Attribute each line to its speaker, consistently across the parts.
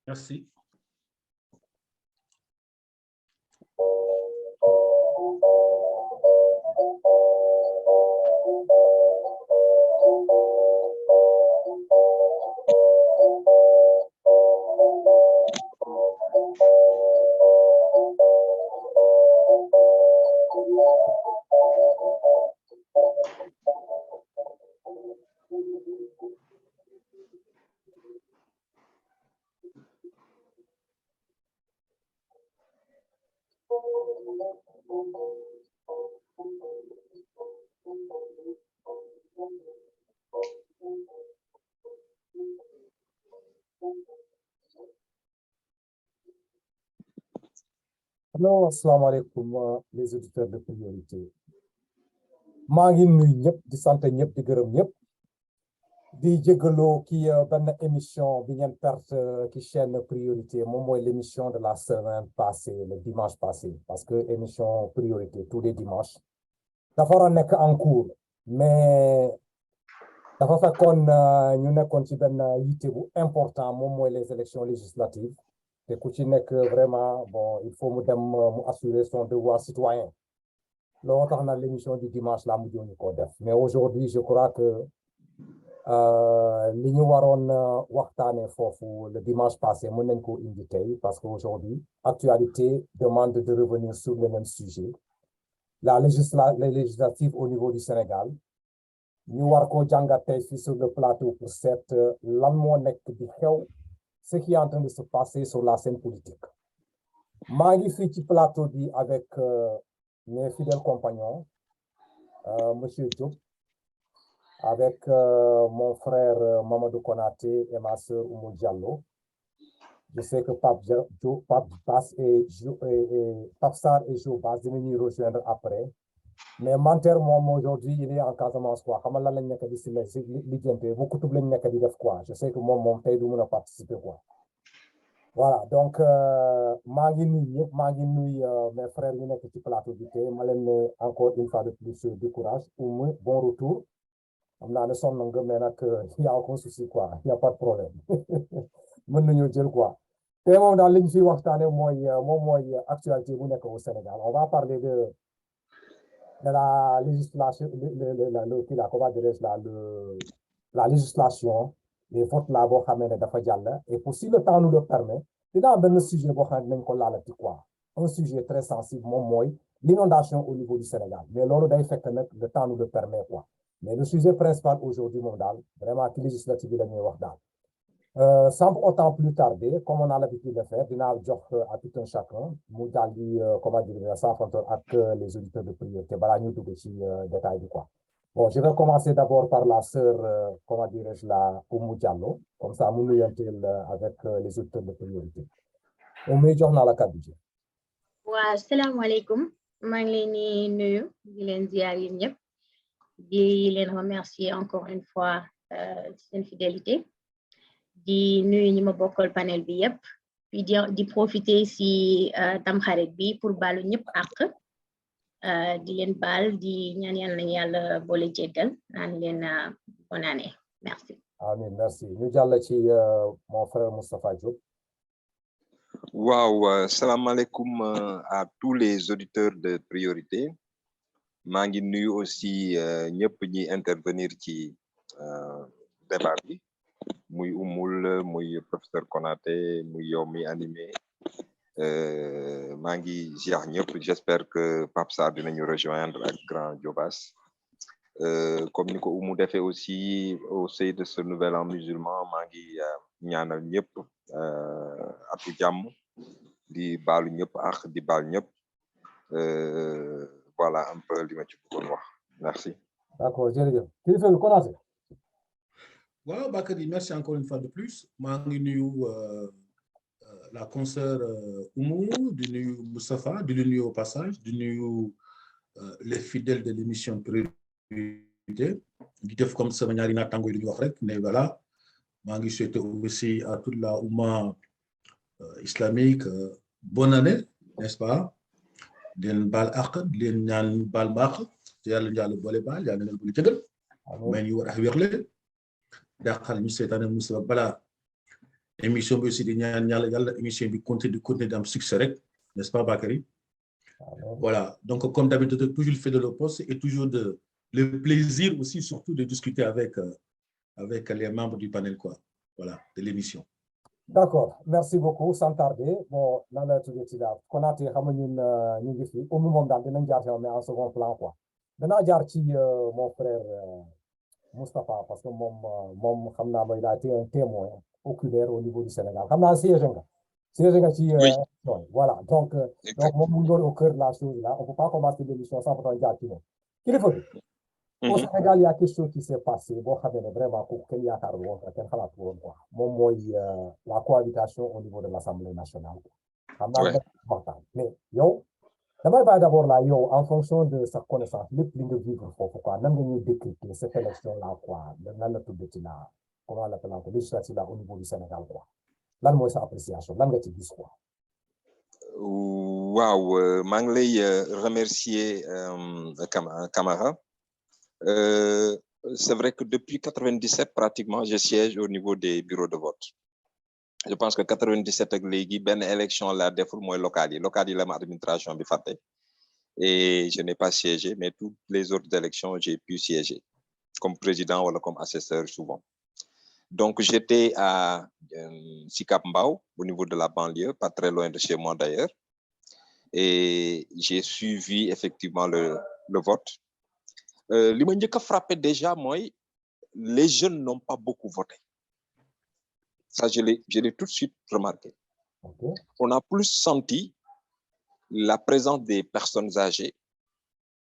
Speaker 1: Merci.
Speaker 2: Hello, assalamu alaikum les auditeurs de priorité. maa ngi nuyu ñëpp di sant ñëpp di gërëm ñëpp di jégaloo ki benn émission bi ngeen perte ki chaîne priorité moom mooy l'émission de la semaine passée le dimanche passé parce que émission priorité tous les dimanches dafa war a nekk en cours mais dafa fekkoon ñu nekkoon ci benn yitte bu important moom mooy les élections législatives te ku ci nekk vraiment bon il faut mu dem mu assurer son devoir citoyen loolu tax na l'émission du dimanche la mu joñu ko def mais aujourd'hui je crois que li ñu waroon waxtaane foofu le dimanche passé mën nañ ko indi tey parce que aujourd'hui actualité demande de revenir sur le même sujet les législatives au niveau du Sénégal ñu war ko jàngat tey fii sur le plateau pour seet lan moo nekk di xew ce qui est en train de se passer sur la scène politique maa ngi fii ci plateau bi avec mes fidèles compagnons monsieur Diop avec mon frère Mamadou Konaté et ma sœur Oumou Diallo. Je sais que Pape Sarr et Jo Bass dinañ ñuy rejoindre après mais Manter moom aujourd'hui il est en Casamance quoi xam nga lan lañ nekk di si lijjante bu kutub lañ nekk di def quoi je sais que moom tey du mën a participer quoi voilà donc maa ngi nuyu ñëpp maa ngi nuyu mes frères ñu nekk ci plateau bi tey ma leen ne encore une fois de plus du courage Oumou bon retour xam naa ne sonn nga mais nag il y a aucun souci quoi il y a pas de problème mën nañoo jël quoi te moom daal li ñu fiy waxtaane mooy actualité bu nekk au Sénégal on va parler de la législation la législation les votes là boo xamee ne dafa jàll et pour si le temps nous le permet dinaa benn sujet boo xam ne nañ ko laalati quoi un sujet très sensible moom mooy l'inondation au niveau du Sénégal mais loolu day fekk nag le temps nous le permet quoi mais le sujet principal aujourd'hui moom daal vraiment ci législative bi la ñuy wax daal sans autant plus tarder comme on a l'habitude de faire dinaa jox à tout un chacun mu daal di comment dire s'affronter ak les auditeurs de priorité balaa ñu dugg ci détail bi quoi bon je vais commencer d'abord par la sœur comment dirais-je la Oumou Diallo comme ça mu nuyanteel avec les auditeurs de priorité Oumou jox naa la kàddu ji
Speaker 3: waaw salaamaaleykum maa ngi leen di nuyu di leen ziar yéen ñëpp di leen remercier encore une fois seen fidélité di nuyu ñi ma bokkal panel bi yëpp puis di profiter si tamxarit bi pour baalu ñëpp àq di leen baal di ñaan yàlla boole jéggal naan leen bonne année merci.
Speaker 2: Amin merci ñu jàll ci mon frère Moustapha Diop.
Speaker 4: waaw salaamaaleykum à tous les auditeurs de priorité maa ngi nuyu aussi ñëpp ñi intervenir ci débat bi muy Oumoul muy professeur Konaté muy yow mi animé maa ngi ziar ñëpp j'espère que Pape Sarr dinañu rejoindre ak grand Diobas comme ni ko Oumou defee aussi au sein de ce nouvel an musulman maa ngi ñaanal ñëpp atu jàmm di baalu ñëpp ak di baal ñëpp voilà un peu li ma ci bëggoon wax merci.
Speaker 2: D'accord jërëjëf kilifa bi Konaté.
Speaker 1: waaw Bakary merci encore une fois de plus maa ngi nuyu la consoeur Oumou di nuyu Moustapha di nuyu au passage di nuyu les fidèles de l'émission priorité di def comme sama ñaari naataango yi ñu wax rek mais voilà maa ngi souhaiter aussi à toute la oumma islamique bonne année n'est-ce pas di leen baal àq di leen ñaan baal baax te yàlla boole baal yàlla na leen boole jëgal mais ñu war a wér leen dàqal ñu seetaane musiba balaa émission bi aussi di ñaan yàlla émission bi continuer d'am succès rek, n'est-ce pas Bakary? Voilà, donc comme d'habitude, toujours le fait de le poste et toujours le plaisir aussi, surtout de discuter avec les membres du panel, quoi. Voilà, de l'émission.
Speaker 2: D'accord, merci beaucoup, sans tarder. Bon, dans la qu'on a été au moment mais en second plan, quoi. Maintenant, mon frère Moustapha, parce que il a été un témoin oculaire au niveau du Sénégal. Voilà, donc mon au cœur de la chose là, on ne peut pas commencer l'émission sans pourtant dire qui il faut. Au Sénégal, il y a quelque chose qui s'est passé. Bon, vraiment, la cohabitation au niveau de l'Assemblée nationale. Mais d'abord là, en fonction de sa connaissance, le plus de vivre, pourquoi nous décrypter cette élection-là, quoi, comment on l'appelle encore, législative au niveau du Sénégal, quoi. Là, moi, sa appréciation, là, tu dis quoi?
Speaker 4: Wow, maa ngi lay remercier Camara. C'est vrai que depuis 97, pratiquement, je siège au niveau des bureaux de vote. Je pense que 97 ak léegi benn élection la deful mooy locales yi la ma administration bi fàtte. Et je n'ai pas siégé, mais toutes les autres élections, j'ai pu siéger comme président ou comme assesseur souvent. Donc, j'étais à Sicap Mbao, au niveau de la banlieue, pas très loin de chez moi d'ailleurs. Et j'ai suivi effectivement le vote. Li ma njëkk a frappé déjà, moi, les jeunes n'ont pas beaucoup voté. Ça, je l'ai tout de suite remarqué.
Speaker 2: Okay.
Speaker 4: On a plus senti la présence des personnes âgées,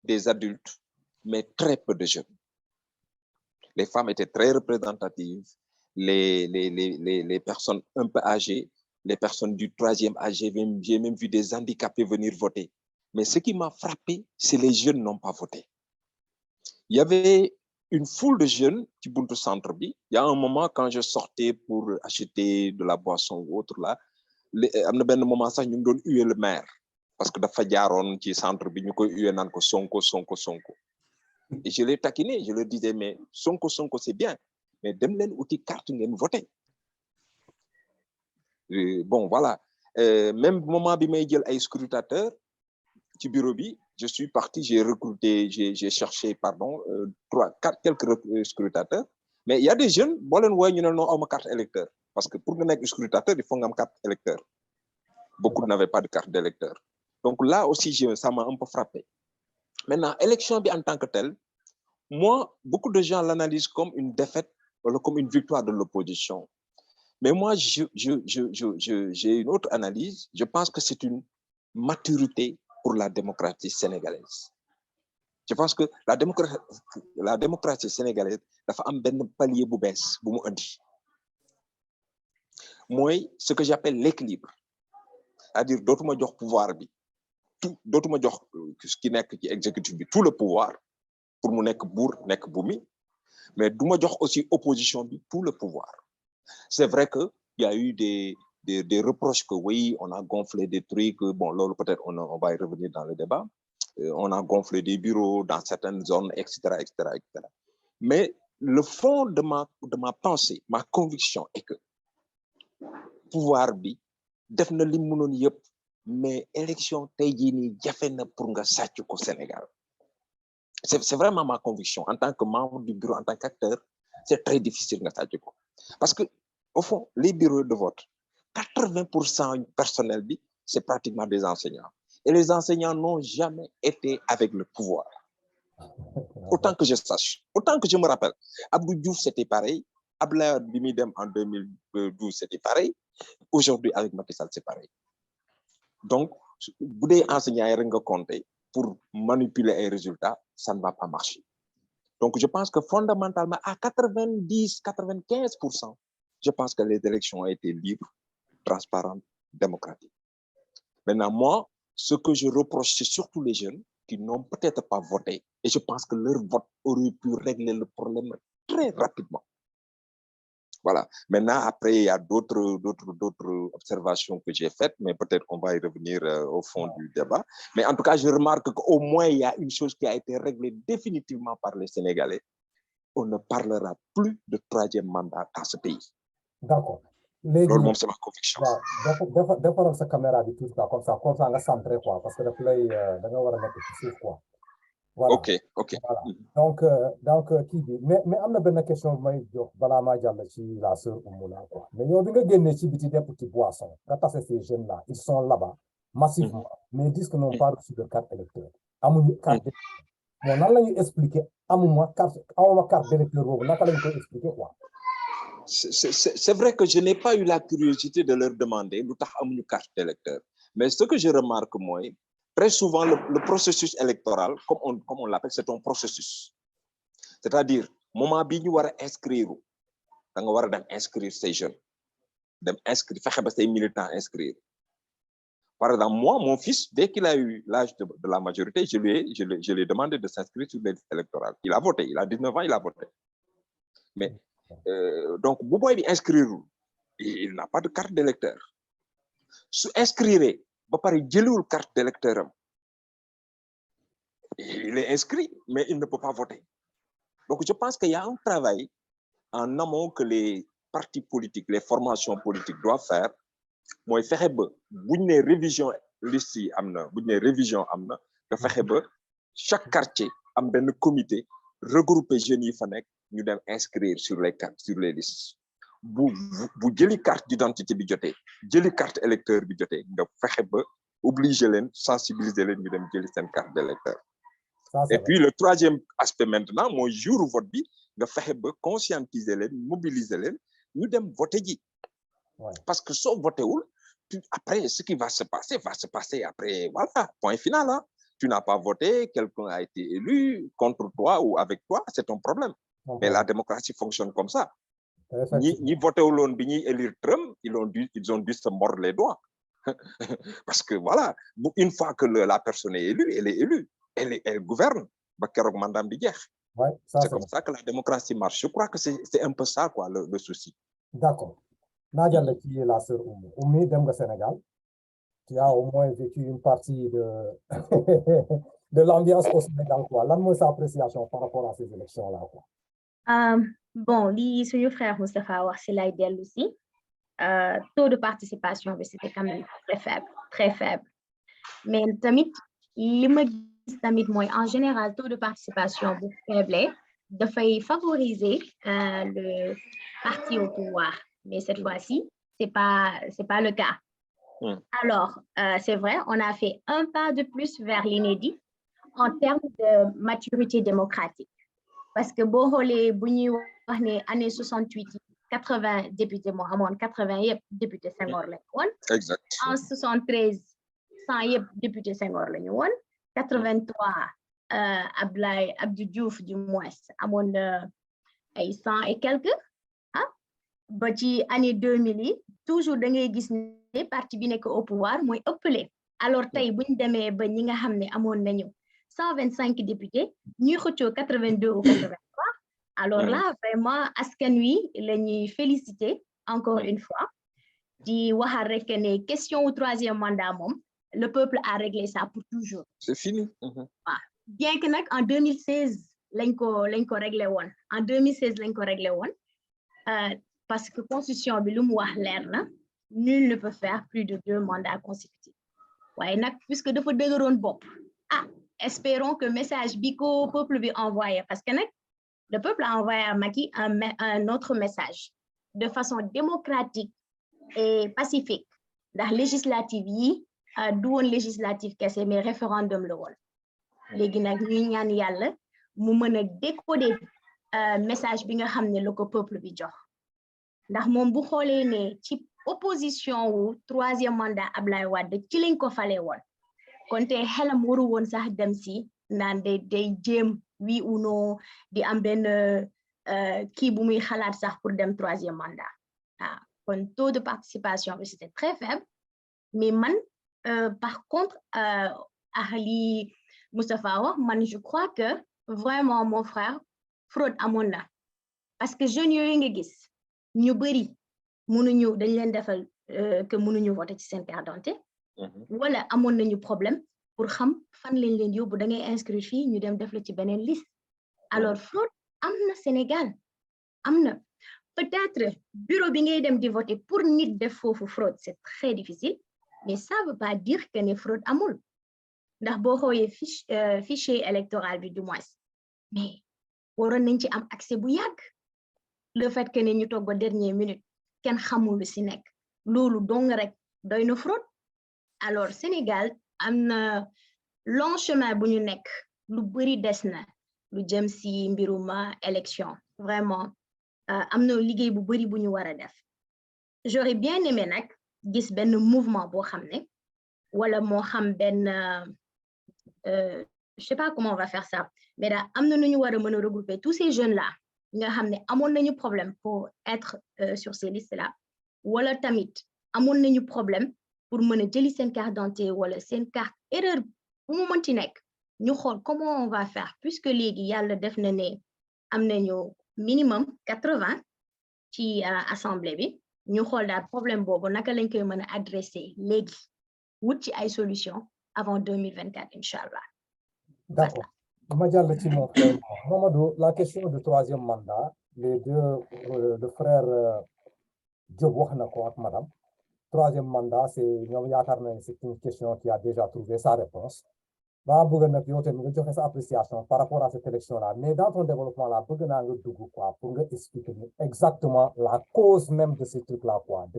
Speaker 4: des adultes, mais très peu de jeunes. Les femmes étaient très représentatives, les personnes un peu âgées, les personnes du troisième âge, j'ai même vu des handicapés venir voter. Mais ce qui m'a frappé, c'est les jeunes n'ont pas voté. Il y avait une foule de jeunes qui buntu centre bi. Il y a un moment quand je sortais pour acheter de la boisson ou autre là, am na benn moment sax ñu ngi doon huer le maire parce que dafa jaaroon ci centre bi ñu koy huer naan ko Sonko. Et je les taquinais, je leur disais mais Sonko c'est bien, mais dem leen uti carte ngeen voter. Bon voilà, même moment bi may jël ay scrutateurs ci bureau bi, je suis parti, j'ai cherché quelques scrutateurs, mais il y a des jeunes boo leen wooye ñu ne non awma carte électeur parce que pour nga nekk scrutateur il faut nga am carte électeur. Beaucoup n'avaient pas de carte d'électeur. Donc là aussi ça m'a un peu frappé. Maintenant élection bi en tant que telle, moi beaucoup de gens l'analysent comme une défaite ou comme une victoire de l'opposition. Mais moi j'ai une autre analyse. Je pense que c'est une maturité pour la démocratie sénégalaise. Je pense que la démocratie sénégalaise dafa am benn palier bu bees bu mu andi. Mooy ce que j'appelle l'équilibre. C'est-à-dire dootuma jox pouvoir bi tout, dootuma jox ki nekk ci exécutif bi tout le pouvoir pour mu nekk buur nekk bumi, mais duma jox aussi opposition bi tout le pouvoir. C'est vrai que il y a eu des reproches que oui, on a gonflé des trucs, bon, là, peut-être on va y revenir dans le débat, on a gonflé des bureaux dans certaines zones, etc. Mais le fond de ma pensée, ma conviction est que pouvoir bi def na li mënoon yëpp, mais élection tey jii nii jafe na pour nga sàcc ko Sénégal. C'est vraiment ma conviction. En tant que membre du bureau, en tant qu'acteur, c'est très difficile nga sàcc ko. Parce que, au fond, les bureaux de vote, 80% personnel, c'est pratiquement des enseignants. Et les enseignants n'ont jamais été avec le pouvoir. Autant que je sache, autant que je me rappelle. Abdou Diouf, c'était pareil. Abdoulaye Bimidem en 2012, c'était pareil. Aujourd'hui, avec Macky Sall, c'est pareil. Donc, vous des enseignants qui compter pour manipuler les résultats, ça ne va pas marcher. Donc, je pense que fondamentalement, à 90-95%, je pense que les élections ont été libres, transparentes, démocratiques. Maintenant, moi, ce que je reproche, c'est surtout les jeunes qui n'ont peut-être pas voté. Et je pense que leur vote aurait pu régler le problème très rapidement. Voilà. Maintenant, après, il y a d'autres observations que j'ai faites, mais peut-être qu'on va y revenir au fond du débat. Mais en tout cas, je remarque qu'au moins, il y a une chose qui a été réglée définitivement par les Sénégalais. On ne parlera plus de troisième mandat dans ce pays.
Speaker 2: D'accord.
Speaker 4: loolu c'est ma conviction.
Speaker 2: waaw defaral sa caméra bi tout ça comme ça nga centré quoi parce que daf lay da nga war a nekk ci suuf quoi. Voilà.
Speaker 4: Ok.
Speaker 2: Voilà. Donc kii bi mais am na benn question bu may jox balaa maa jàll ci la sœur Oumou là quoi mais yow bi nga génnee ci biti dem ci Boisson nga tase ces jeunes là ils sont là-bas massivement mais ils disent que n'ont pas reçu de carte électeur amuñu carte d'électeur bon nan la ñuy expliquer amuma carte d'électeur boobu naka la ñu koy expliquer quoi.
Speaker 4: C'est vrai que je n'ai pas eu la curiosité de leur demander lu tax amuñu carte d'électeur mais ce que je remarque moi très souvent le processus électoral comme on l'appelle c'est un processus c'est-à-dire moment bi ñu war a inscrire da nga war a dem inscrire ces jeunes dem inscrire fexe ba say militants inscrire par exemple moi mon fils dès qu'il a eu l'âge de la majorité je lui ai demandé de s'inscrire sur les listes électorales il a voté il a 19 ans il a voté mais donc bu boy bi inscrire il n'a pas de carte d'électeur su inscrire ba pare jëliwul carte d'électeur am il est inscrit mais il ne peut pas voter donc je pense qu'il y a un travail en amont que les partis politiques les formations politiques doivent faire mooy fexe ba buñ ne révision liste yi am na buñ ne révision am na nga fexe ba chaque quartier am benn comité regrouper jeunes yi fa nekk ñu dem inscrire sur les listes bu jëli carte d'identité bi jotee jëli carte électeur bi jotee nga fexe ba obliger leen sensibiliser leen ñu dem jëli seen carte d'électeur et puis le troisième aspect maintenant mooy jour vote bi nga fexe ba conscientiser leen mobiliser leen ñu dem voter ji parce que soo voté wul après ce qui va se passer après voilà point final hein. Tu n'as pas voté, quelqu'un a été élu contre toi ou avec toi, c'est ton problème. Mais la démocratie fonctionne comme ça. Ni voté au long de élire Trump, ils ont dû se mordre les doigts. Parce que voilà, une fois que la personne est élue, elle est élue. Elle gouverne.
Speaker 2: Ouais,
Speaker 4: c'est comme ça que la démocratie marche. Je crois que c'est un peu ça, quoi, le souci.
Speaker 2: D'accord. Nadia, qui est la sœur Oumou. Oumou, dem au Sénégal. Tu as au moins vécu une partie de l'ambiance au Sénégal, quoi. Là, moi, sa appréciation par rapport à ces élections-là, quoi.
Speaker 3: Bon, ce frère Moustapha c'est l'idéal aussi. Taux de participation, c'était quand même très faible. Mais tamit, en général, taux de participation faible, de favoriser le parti au pouvoir. Mais cette fois-ci, c'est pas le cas. Alors, c'est vrai, on a fait un pas de plus vers l'inédit en termes de maturité démocratique. Parce que années 68, 80 députés, 80 députés Senghor lañ woon.
Speaker 4: Exact.
Speaker 3: En 73, 100 députés Senghor lañ woon. 83, Abdou Diouf du moins, amoon ay 100 et quelques. Ba ci année 2000 toujours da ngay gis ne parti bi nekk au pouvoir mooy ëppale alors tey buñ demee ba ñi nga xam ne amoon nañu 125 députés ñuy xëccoo 82 ou 83 alors là vraiment askan wi la ñuy féliciter encore une fois di waxal rek ne question au troisième mandat moom le peuple a réglé ça pour toujours.
Speaker 4: C'est fini.
Speaker 3: Bien que nag en 2016 lañ ko réglé woon en 2016 lañ ko réglé woon parce que constitution bi lu mu wax leer na nul ne peut faire plus de 2 mandats consécutifs waaye nag puisque dafa dëgëroon bopp espérons que message bi ko peuple bi envoyé parce que nag le peuple a envoyé à Macky un autre message de façon démocratique et pacifique ndax législative yi du woon législative kese mais référendum la woon léegi nag ñuy ñaan yàlla mu mën a décoder message bi nga xam ne la ko peuple bi jox ndax moom bu xoolee ne ci opposition wu 3e mandat Ablaye Wade ci lañ ko fale woon kon te xelam waru woon sax dem si naan day jéem oui ou non di am benn kii bu muy xalaat sax pour dem 3e mandat kon taux de participation bi c'était très faible mais man par contre li Moustapha wax man je crois que vraiment mon frère fraude amoon na parce que jeunes yooyu nga gis ñu bëri mënuñu dañ leen defal que mënuñu voter ci seen carte d'identité wala amoon nañu problème pour xam fan lañ leen yóbbu da ngay inscrire fii ñu dem def la ci beneen liste alors fraude am na Sénégal am na peut-être bureau bi ngay dem di voter pour nit def fofu fraude c'est très difficile mais ça veut pas dire que ne fraude amul ndax boo xoolee fichier électoral bi du moins mais waroon nañ ci am accès bu yàgg le fait que ne ñu toog ba dernière minute kenn xamul lu si nekk loolu dong rek doy na fraude alors Sénégal am na long chemin bu ñu nekk lu bëri des na lu jëm si mbiruma élection vraiment am na liggéey bu bëri bu ñu war a def j'aurais bien aimé nag gis benn mouvement boo xam ne wala moo xam benn je sais pas comment on va faire ça mais da am na nu ñu war a mën a regrouper tous ces jeunes là nga xam ne amoon nañu problème pour être sur ces listes là wala tamit amoon nañu problème pour mën a jëli seen carte d'identité wala seen carte erreur bu mu mënti nekk ñu xool comment on va faire puisque léegi yàlla def na ne am nañu minimum 80 ci assemblée bi ñu xool daal problème boobu naka lañ koy mën a adresser léegi wut ci ay solution avant 2024 inchallah.
Speaker 2: D'accord. Mamadou, la question du troisième mandat, les deux, le frère Diop wax na ko ak madame. Troisième mandat, c'est une question qui a déjà trouvé sa réponse. Ba bëgg nag yow tamit nga joxe sa appréciation par rapport à cette élection-là. Mais dans ton développement là, bëgg naa nga dugg quoi pour nga expliquer exactement la cause même de ce truc-là quoi, de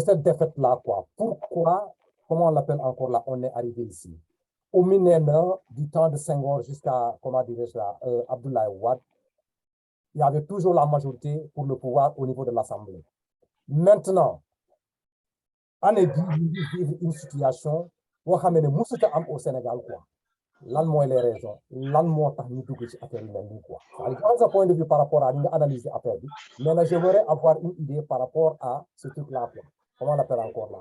Speaker 2: cette défaite-là quoi. Pourquoi, comment on l'appelle encore là, on est arrivé ici. Au minimum du temps de Senghor jusqu'à, comment dirais-je là, Abdoulaye Wade, il y avait toujours la majorité pour le pouvoir au niveau de l'Assemblée. Maintenant, on est vivre une situation où on a au Sénégal quoi. Lan mooy les raisons, lan moo tax ñu dugg ci affaire yu mel nii quoi. Dans un point de vue par rapport à nga analyser affaire bi, mais là j'aimerais avoir une idée par rapport à ce truc-là quoi. Comment on l'appelle encore là?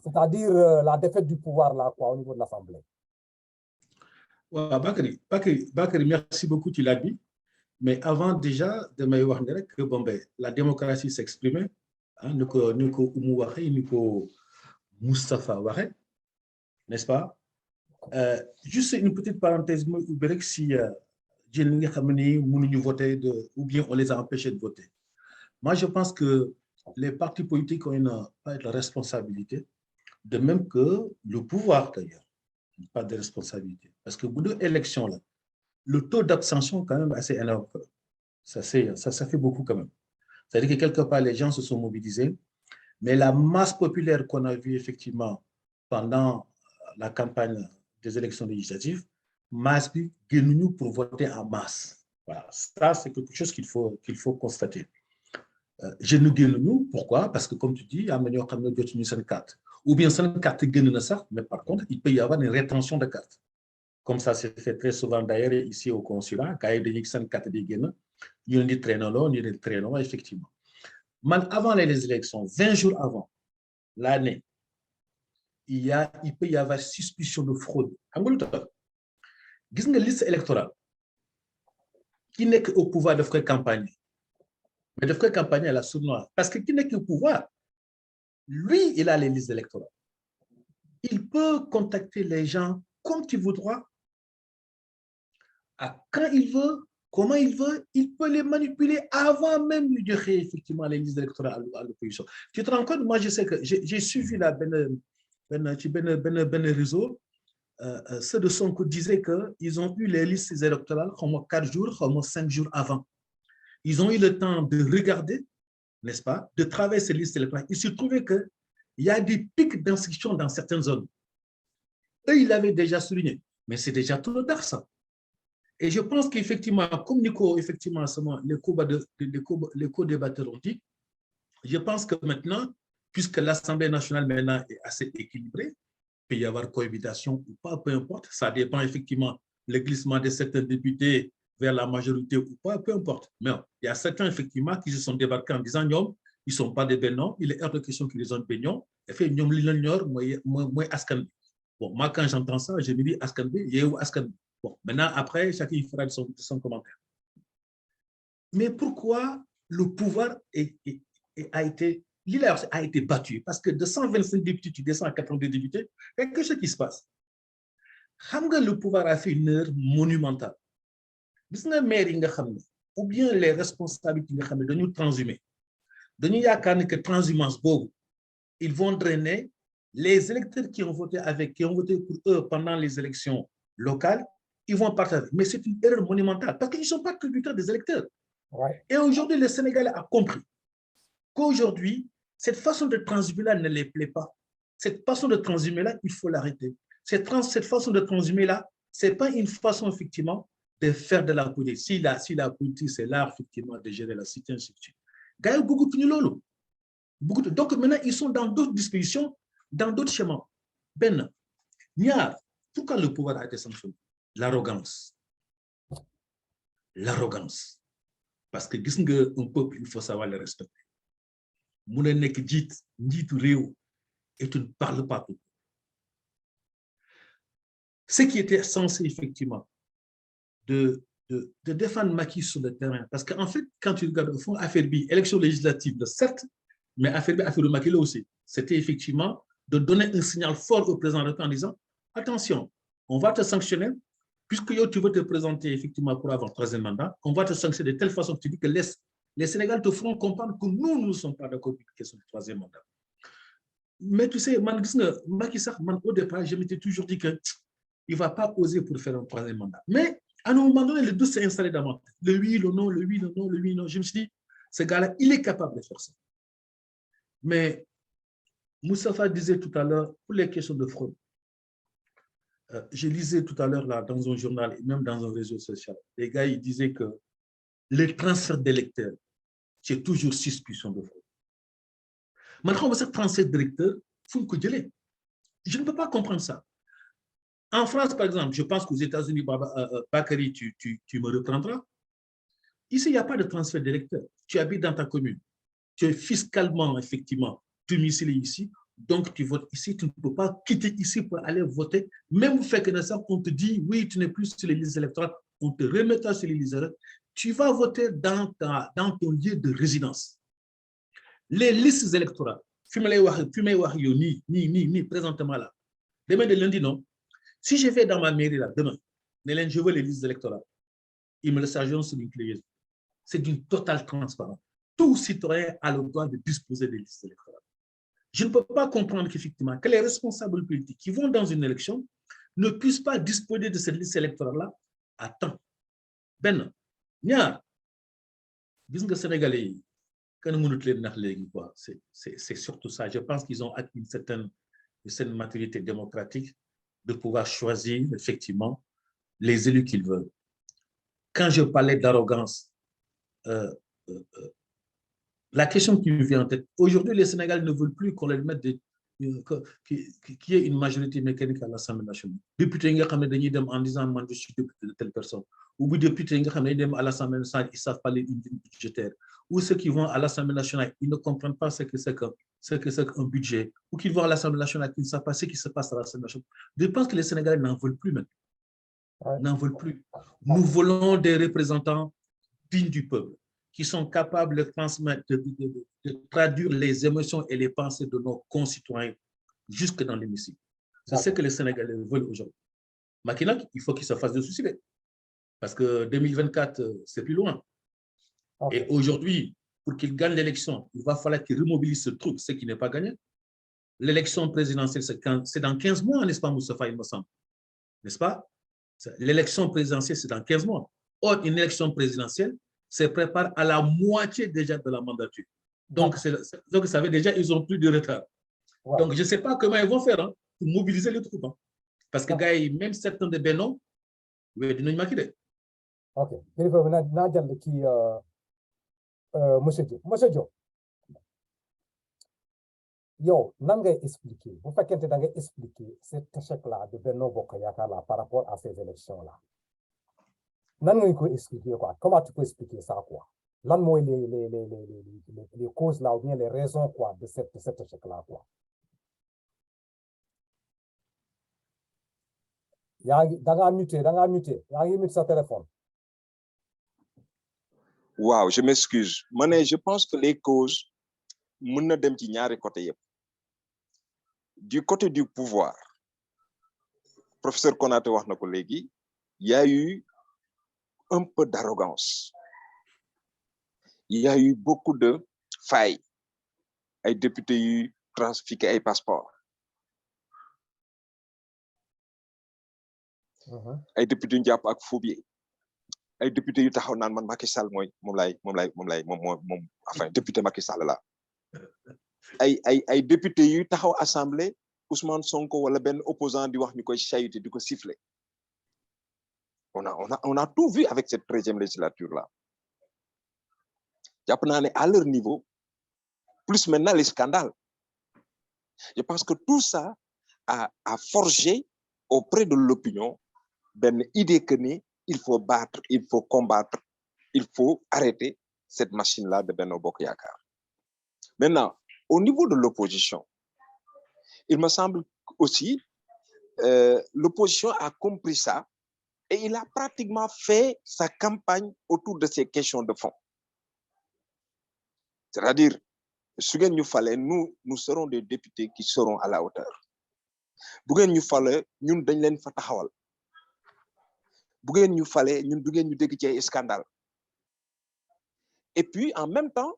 Speaker 2: C'est-à-dire la défaite du pouvoir là quoi au niveau de l'Assemblée.
Speaker 1: Ouais, Bakary, merci beaucoup, tu l'as dit. Mais avant déjà de me dire que bon, la démocratie s'exprimait, hein, nous Oumou Wahe, nous Moustapha Wahe, n'est-ce pas? Juste une petite parenthèse, si voter ou bien on les a empêchés de voter. Moi, je pense que les partis politiques ont une responsabilité, de même que le pouvoir d'ailleurs, pas de responsabilité. Parce que pour l'élection, là, le taux d'abstention est quand même assez énorme. Ça fait beaucoup quand même. C'est-à-dire que quelque part, les gens se sont mobilisés, mais la masse populaire qu'on a vue effectivement pendant la campagne des élections législatives, masse nous pour voter en masse. Voilà, ça c'est quelque chose qu'il faut constater. Je nous, pourquoi? Parce que comme tu dis, il y a une carte. Ou bien c'est une carte, mais par contre, il peut y avoir une rétention de carte. Comme ça c'est fait très souvent d'ailleurs ici au consulat, quand il y a une carte de Guinée, il y a une traîneau, effectivement. Mais avant les élections, 20 jours avant l'année, il peut y avoir suspicion de fraude. Vous voyez une liste électorale qui n'est qu'au pouvoir de faire campagne. Mais de faire campagne à la sournoise. Parce que qui n'est qu'au pouvoir, lui, il a les listes électorales. Il peut contacter les gens comme il voudra, quand il veut, comment il veut, il peut les manipuler avant même de gérer effectivement les listes électorales à l'opposition. Tu te rends compte, moi je sais que j'ai suivi la réseau, ceux de Sonko disaient qu'ils ont eu les listes électorales comme 4 jours, comme 5 jours avant. Ils ont eu le temps de regarder, n'est-ce pas, de travailler ces listes électorales. Il se trouvait qu'il y a des pics d'inscription dans certaines zones. Eux, ils l'avaient déjà souligné, mais c'est déjà trop tard ça. Et je pense qu'effectivement, comme Nico, effectivement, les co-débatteurs ont dit, je pense que maintenant, puisque l'Assemblée nationale maintenant est assez équilibrée, il peut y avoir cohabitation ou pas, peu importe, ça dépend effectivement le glissement de certains députés vers la majorité ou pas, peu importe. Mais il y a certains effectivement qui se sont débarqués en disant, ils ne sont pas des bénons, il est hors de question qu'ils les ont bénons, et fait, moi, Askan. Bon, moi, quand j'entends ça, je me dis Askan, Askan. Bon, maintenant, après, chacun fera son commentaire. Mais pourquoi le pouvoir a été battu? Parce que de 125 députés, tu descends à 82 députés, il y a quelque chose qui se passe. Le pouvoir a fait une erreur monumentale. gis nga maire yi nga xam ne ou bien les responsabilités nga xam ne dañu transhumé dañu yaakaar ne que transhumance boobu ils vont drainer les électeurs qui ont voté pour eux pendant les élections locales, ils vont partager. Mais c'est une erreur monumentale parce qu'ils ne sont pas tributaires des électeurs.
Speaker 2: Ouais.
Speaker 1: Et aujourd'hui, le Sénégalais a compris qu'aujourd'hui, cette façon de transhumer-là ne les plaît pas. Cette façon de transhumer-là, il faut l'arrêter. Cette façon de transhumer-là, ce n'est pas une façon, effectivement, de faire de la politique. Si la politique, c'est l'art, effectivement, de gérer la cité, ainsi de suite. Donc maintenant, ils sont dans d'autres dispositions, dans d'autres schémas. Ben, pourquoi le pouvoir a été sanctionné? L'arrogance. L'arrogance. Parce que un peuple, il faut savoir le respecter. Et tu ne parles pas tout. Ce qui était censé, effectivement, de défendre Macky sur le terrain. Parce qu'en fait, quand tu regardes au fond, affaire B, élection législative, certes, mais affaire de Macky là aussi, c'était effectivement de donner un signal fort au président en disant attention, on va te sanctionner, puisque tu veux te présenter effectivement pour avoir un troisième mandat, on va te sanctionner de telle façon que tu dis que les Sénégalais te feront comprendre que nous ne sommes pas d'accord avec la question du troisième mandat. Mais tu sais, Macky Sall, au départ, je m'étais toujours dit qu'il ne va pas oser pour faire un troisième mandat. Mais à un moment donné, le doute s'est installé dans moi. Le oui, le non, le oui, le non, le oui, le non. Je me suis dit, ce gars-là, il est capable de faire ça. Mais Moustapha disait tout à l'heure, pour les questions de fraude, je lisais tout à l'heure là dans un journal et même dans un réseau social, les gars, ils disaient que les transferts d'électeurs, c'est toujours suspicion de fraude. Maintenant, ce transfert d'électeurs, il faut que je ne peux pas comprendre ça. En France, par exemple, je pense qu'aux États-Unis, Bakary, tu me reprendras. Ici, il n'y a pas de transfert d'électeurs. Tu habites dans ta commune. Tu es fiscalement, effectivement, domicilié ici. Donc, tu votes ici. Tu ne peux pas quitter ici pour aller voter. Même au fait que ça, on te dit, oui, tu n'es plus sur les listes électorales. On te remettra sur les listes électorales. Tu vas voter dans ton lieu de résidence. Les listes électorales, présentement là. Demain de lundi, non. Si je vais dans ma mairie là, demain, je veux les listes électorales. Ils me le s'ajoute sur une clé. C'est d'une totale transparence. Tout citoyen a le droit de disposer des listes électorales. Je ne peux pas comprendre qu'effectivement, que les responsables politiques qui vont dans une élection ne puissent pas disposer de cette liste électorale-là à temps. Ben, Sénégalais, c'est surtout ça. Je pense qu'ils ont acquis une certaine maturité démocratique de pouvoir choisir effectivement les élus qu'ils veulent. Quand je parlais d'arrogance, la question qui me vient en tête, aujourd'hui, les Sénégalais ne veulent plus qu'on les mette qu'il y ait une majorité mécanique à l'Assemblée nationale. Député en disant je suis député de telle personne. Ou député à l'Assemblée nationale, ils ne savent pas les lignes budgétaires. Ou ceux qui vont à l'Assemblée nationale, ils ne comprennent pas ce que c'est qu'un budget. Ou qui vont à l'Assemblée nationale, qui ne savent pas ce qui se passe à l'Assemblée nationale. Je pense que les Sénégalais n'en veulent plus maintenant. N'en veulent plus. Nous voulons des représentants dignes du peuple, qui sont capables de transmettre, de traduire les émotions et les pensées de nos concitoyens jusque dans l'hémicycle. C'est ce que les Sénégalais veulent aujourd'hui. Makinak, il faut qu'il se fasse de suicider. Parce que 2024, c'est plus loin. Okay. Et aujourd'hui, pour qu'il gagne l'élection, il va falloir qu'il remobilise ce truc, ce qui n'est pas gagné. L'élection présidentielle, c'est dans 15 mois, n'est-ce pas, Moustapha, il me semble. N'est-ce pas? L'élection présidentielle, c'est dans 15 mois. Or, une élection présidentielle se prépare à la moitié déjà de la mandature. Donc, vous savez déjà, ils ont plus de retard. Ouais. Donc, je ne sais pas comment ils vont faire pour mobiliser les troupes. Parce que, gars, même certains de Bénin, ils vont maquiller.
Speaker 2: Ok. Monsieur Diop. Yo, nan ngay expliquer, vous faites que vous expliquer cet échec-là de Benno Bokk Yakaar là par rapport à ces élections-là. Nan ngay ko expliquer quoi? Comment tu peux expliquer ça quoi? Lan mooy les causes là ou bien les raisons quoi de cet échec-là quoi? Da nga muté, yaa ngi muté sa téléphone.
Speaker 4: Waaw, je m'excuse. Mané, je pense que les causes mën na dem ci ñaari côté yépp. Du côté du pouvoir, professeur Konaté wax na ko légui, il y a eu un peu d'arrogance. Il y a eu beaucoup de failles. Les députés ont trafiqué les passeports. Les députés ont été phobie. Les députés ont été man Macky Sall enfin député Macky Sall là. Les députés ont été assemblée Ousmane Sonko wala ben opposant di wax ñukoy chahuter diko siffler. On a tout vu avec cette 13e législature là. À leur niveau, plus maintenant les scandales. Je pense que tout ça a forgé auprès de l'opinion une idée que il faut battre, il faut combattre, il faut arrêter cette machine-là de Benno Bokk Yakaar. Maintenant, au niveau de l'opposition, il me semble aussi l'opposition a compris ça et il a pratiquement fait sa campagne autour de ces questions de fond. C'est-à-dire, si nous fallait, nous serons des députés qui seront à la hauteur. Si nous fallait, nous dañ leen fa taxawal. Si nous fallait, nous du ñu dégg ci scandale. Et puis, en même temps,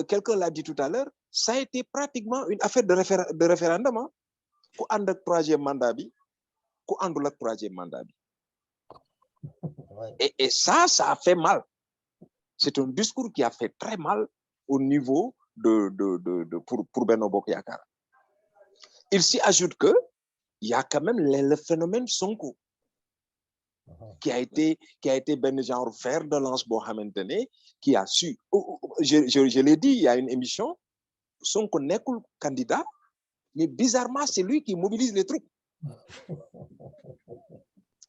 Speaker 4: quelqu'un l'a dit tout à l'heure, ça a été pratiquement une affaire de référendum. Hein? Ku ànd ak 3e mandat bi, ku àndul ak 3e mandat bi. Et ça a fait mal. C'est un discours qui a fait très mal au niveau pour Benno Bokk Yakaar. Il s'y ajoute que il y a quand même le phénomène Sonko qui a été ben genre fer de lance bo xamantene qui a su je l'ai dit il y a une émission Sonko nekkul candidat mais bizarrement c'est lui qui mobilise les troupes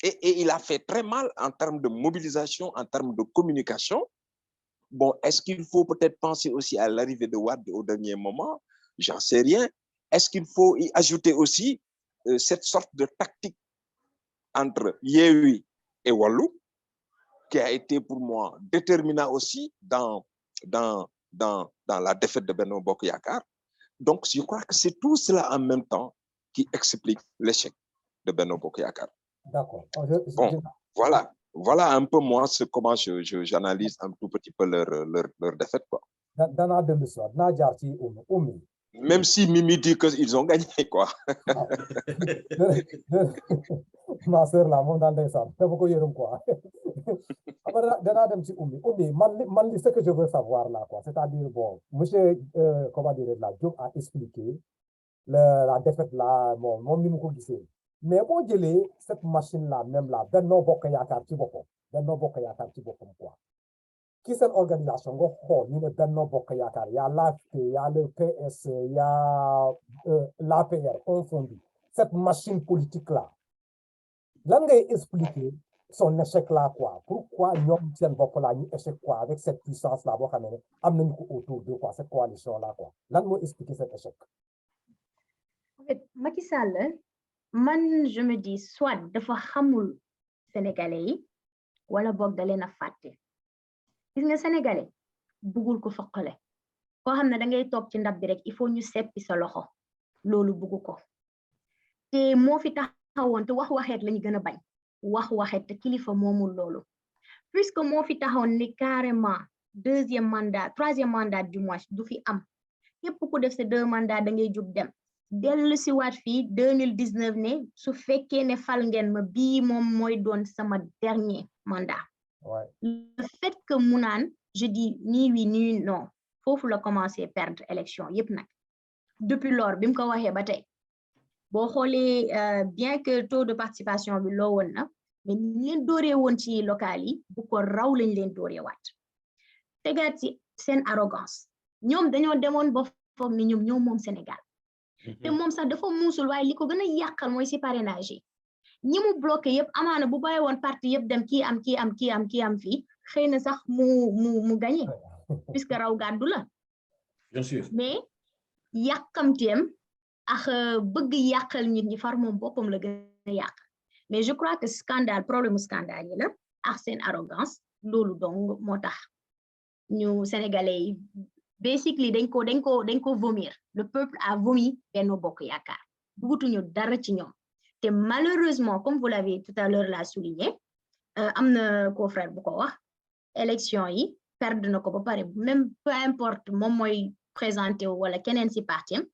Speaker 4: et il a fait très mal en termes de mobilisation, en termes de communication. Bon, est-ce qu'il faut peut-être penser aussi à l'arrivée de Wade au dernier moment? J'en sais rien. Est-ce qu'il faut y ajouter aussi cette sorte de tactique entre Yewwi et Wallu, qui a été pour moi déterminant aussi dans la défaite de Benno Bokk Yakaar. Donc, je crois que c'est tout cela en même temps qui explique l'échec de Benno Bokk Yakaar.
Speaker 2: D'accord.
Speaker 4: Bon, voilà un peu moi comment j'analyse un tout petit peu leur défaite, quoi. Même si Mimi dit qu'ils ont gagné, quoi.
Speaker 2: Ma sœur là, mon dans ça, c'est beaucoup quoi. Ce que je veux savoir là, quoi, c'est-à-dire, bon, monsieur, comment dire, là, Diop a expliqué la défaite là, mon numéro qui mais bon, cette machine-là, même là, Benno Bokk Yakaar ci boppam, quoi. Qui cette organisation, il y a Benno Bokk Yakaar, il y a l'AFP, il y a le PS, il y a l'APR, confondu. Cette machine politique-là, là, on expliquer son échec-là, quoi. Pourquoi nous sommes un échec, quoi, avec cette puissance-là, autour de quoi, cette coalition-là, quoi. Là, on expliquer cet échec.
Speaker 3: En fait, Macky Sall, je me dis, soit dafa xamul Sénégalais yi, wala bok da leen a fàtte. Gis nga Sénégalais bugul ko foqale. Koo xam ne da ngay toog ci ndab bi rek il faut ñu seppi sa loxo. Loolu bugu ko. Te moo fi taxawoon te wax waxeet lañu gën a bañ. Wax waxeet te kilifa moomul loolu. Puisque moo fi taxawoon ni carrément 2e mandat, 3e mandat du moins du fi am. Képp ku def sa 2 mandats da ngay jug dem. Dellu si waat fii 2019 ne su fekkee ne fal ngeen ma bii moom mooy doon sama dernier mandat.
Speaker 2: Ouais.
Speaker 3: Le fait que mu naan je dis ni oui ni non foofu la commencé perdre élection yépp nag depuis lors bi mu ko waxee ba tey boo xoolee bien que taux de participation bi loo woon na mais ni leen dooree woon ci local yi bu ko raw lañ leen dooree waat tegaat ci seen arrogance ñoom dañoo demoon ba foog ni ñoom moom Sénégal te moom sax dafa muusul waaye li ko gën a yàqal mooy si parrainage yi ñi mu bloqué yëpp amaana bu bàyyi woon parti yëpp dem kii am fii xëy na sax mu gagné puisque raw gàddu la.
Speaker 1: Bien sûr.
Speaker 3: Mais yàkkamteem ak bëgg yàqal nit ñi far moom boppam la gën a yàq mais je crois que problème scandale yi la ak seen arrogance loolu donc moo tax ñu Sénégalais yi basically dañ ko vomir. Le peuple a vomi Benno Bokk Yakaar. Bëggutuñu dara ci ñoom. Et malheureusement, comme vous l'avez tout à l'heure là souligné, am na confrère bu ko wax élection yi perdre na ko ba pare même peu importe moom mooy présenté wala keneen si parti am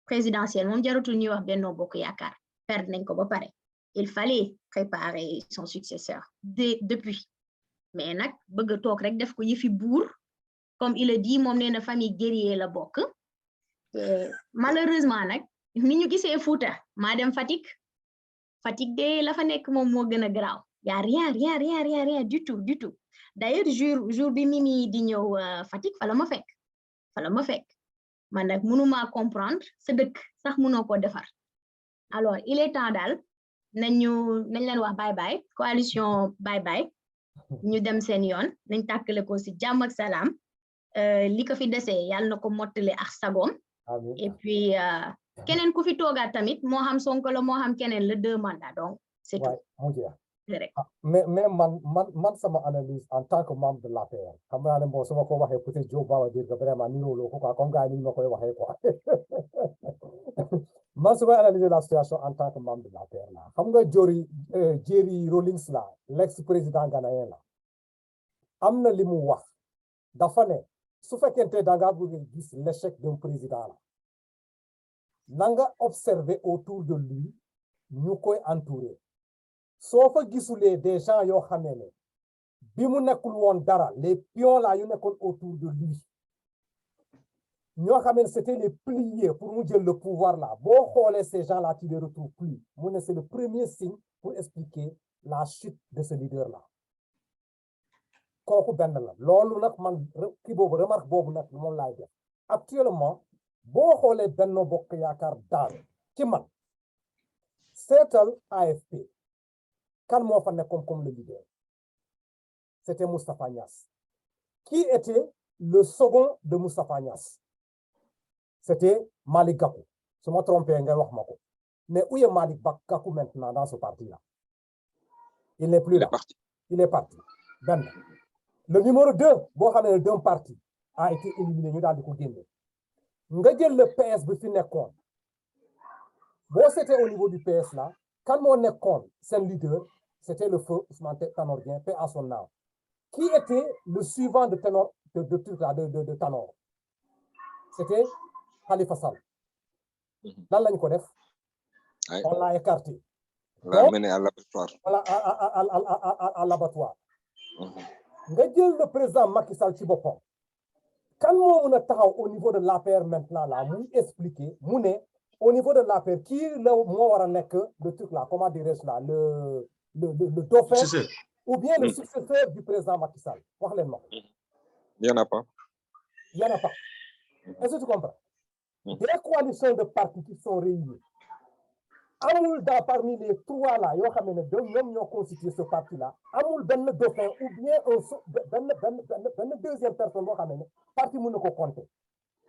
Speaker 3: présidentielle moom jaratul ñuy wax Benno Bokk Yaakaar perdre nañ ko ba pare il fallait préparer son successeur depuis mais nag bëgg a toog rek def ko yëfi buur comme il a dit moom nee na famille guerrier la bokk malheureusement nag ni ñu gisee Fouta maa dem Fatick de la fa nekk moom moo gën a garaaw y a rien du tout d'ailleurs jour bi Mimi di ñëw Fatick fa la ma fekk man nag mënuma comprendre sa dëkk sax mënoo ko defar alors il est temps daal nañ leen wax bye bye coalition bye bye ñu dem seen yoon nañ tàkkale ko si jàmm ak salaam li ko fi desee yàlla na ko mottale ak sagoom et puis keneen ku fi toogaat tamit moo xam Sonko la moo xam keneen le 2 mandats donc c'est tout
Speaker 2: mais man sama analyse en tant que membre de l'APR xam naa ne bon su ma ko waxee peut-être Diop va dire que vraiment niroo ko quoi comme gars yi ni ma koy waxee quoi man su ma analyser la situation en tant que membre de l'APR là xam nga Jerry Rawlings là l'ex-président ghanéen là am na li mu wax dafa ne su fekkente da nga bëgg gis l'échec d'un président là na nga observer autour de lui ñu koy entourer soo fa gisulee des gens yoo xamee ne bi mu nekkul woon dara les pions là yu nekkoon autour de lui ñoo xamee ne c'était les piliers pour mu jël le pouvoir là boo xoolee ces gens là tu les retrouves plus mu ne c'est le premier signe pour expliquer la chute de ce leader là kooku benn la loolu nag man kii boobu remarque boobu nag moom laay def actuellement boo xoolee Benno Bokk Yaakaar daal ci man seetal AFP kan moo fa nekkoon comme le leader c'était Moustapha Niasse. Qui était le second de Moustapha Niasse? C'était Malick Gakou. Je me trompe, mais où est Malick Gakou maintenant dans ce parti-là? Il n'est plus là. Il est parti. Ben. Le numéro 2, d'un parti, a été éliminé dans le coup de le PS, bon, c'était au niveau du PS là. Quand on est contre, c'est le leader, c'était le feu Ousmane Tanor Dieng, paix à son âme. Qui était le suivant de Tanor? C'était Khalifa Sall. Dans la Nikodef, on l'a écarté.
Speaker 4: On l'a mené à l'abattoir.
Speaker 2: À l'abattoir. Le président Macky Sall Tibopon. Quand on est au niveau de l'APR maintenant, là, nous expliquer, au niveau de l'APR, qui est le truc là, comment dirais-je là, le dauphin, ou bien le successeur du président Macky Sall.
Speaker 4: Il n'y en a pas.
Speaker 2: Il n'y en a pas. Est-ce que tu comprends? Des coalitions de partis qui sont réunies. Amoul parmi les trois là, ils ont constitué ce parti-là. Amoul ben le dauphin ou bien une deuxième personne, parti moun ko compter.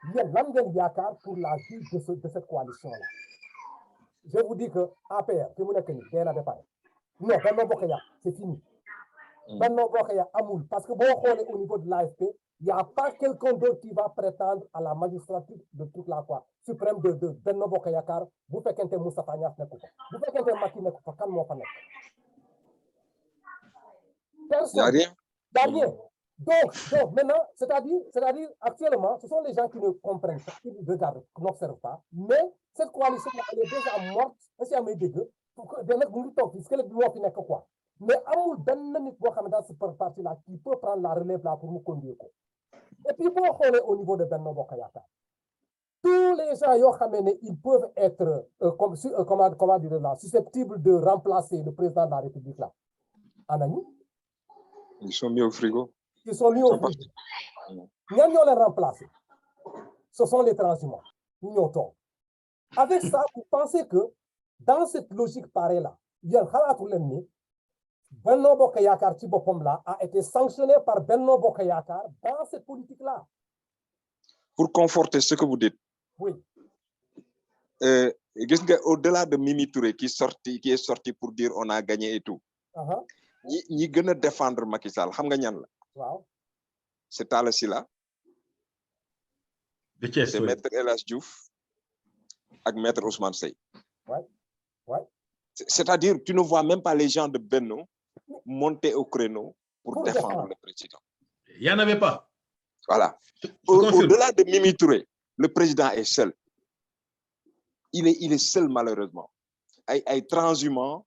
Speaker 2: Il y a l'angle yakar pour la vie de cette coalition-là. Je vous dis que APR, c'est mon économie, il y en a pas. Non, Benno Bokk Yaakaar, c'est fini. Benno Bokk Yaakaar amul, parce que bon, au niveau de l'AFP, il n'y a pas quelqu'un d'autre qui va prétendre à la magistrature de toute la quoi suprême de Benno Bokk Yaakaar. Vous faites qu'un Moustapha Niasse n'est pas. Vous faites qu'un Macky n'est pas. Quand moi pas personne. Il n'y a rien. Donc maintenant, c'est-à-dire actuellement, ce sont les gens qui ne comprennent pas, qui ne regardent, qui n'observent pas. Mais cette coalition elle est déjà morte. Est-ce qu'il y a des dégâts? Mais amul ben nit bo xamné dans ce parti là qui peut prendre la relève là pour nous conduire. Et puis pour au niveau de Benno Bokk Yaakaar, tous les gens yo xamné ils peuvent être comment dire là, susceptibles de remplacer le président de la République là. Anani?
Speaker 4: Ils sont mis au frigo.
Speaker 2: Ils sont mis au frigo. Ñan ñoo les remplacer? Ce sont les transhumants. Avec ça, vous pensez que dans cette logique pareille là, Benno Bokk Yaakaar ci boppam là a été sanctionné par Benno Bokk Yaakaar dans cette politique là.
Speaker 4: Pour conforter ce que vous dites.
Speaker 2: Oui.
Speaker 4: Au-delà de Mimi Touré qui est sorti pour dire on a gagné et tout. ñi gën a défendre Macky Sall xam nga ñan la.
Speaker 2: Waaw.
Speaker 4: C'est Talla Sylla. C'est Maître El Hadji Diouf ak Maître Ousmane Seye.
Speaker 2: Ouais. Ouais.
Speaker 4: C'est-à-dire, tu ne vois même pas les gens de Benno monter au créneau pour défendre le président.
Speaker 1: Il n'y en avait pas.
Speaker 4: Voilà. Au-delà de Mimi Touré, le président est seul. Il est seul, malheureusement. Ay transhumants,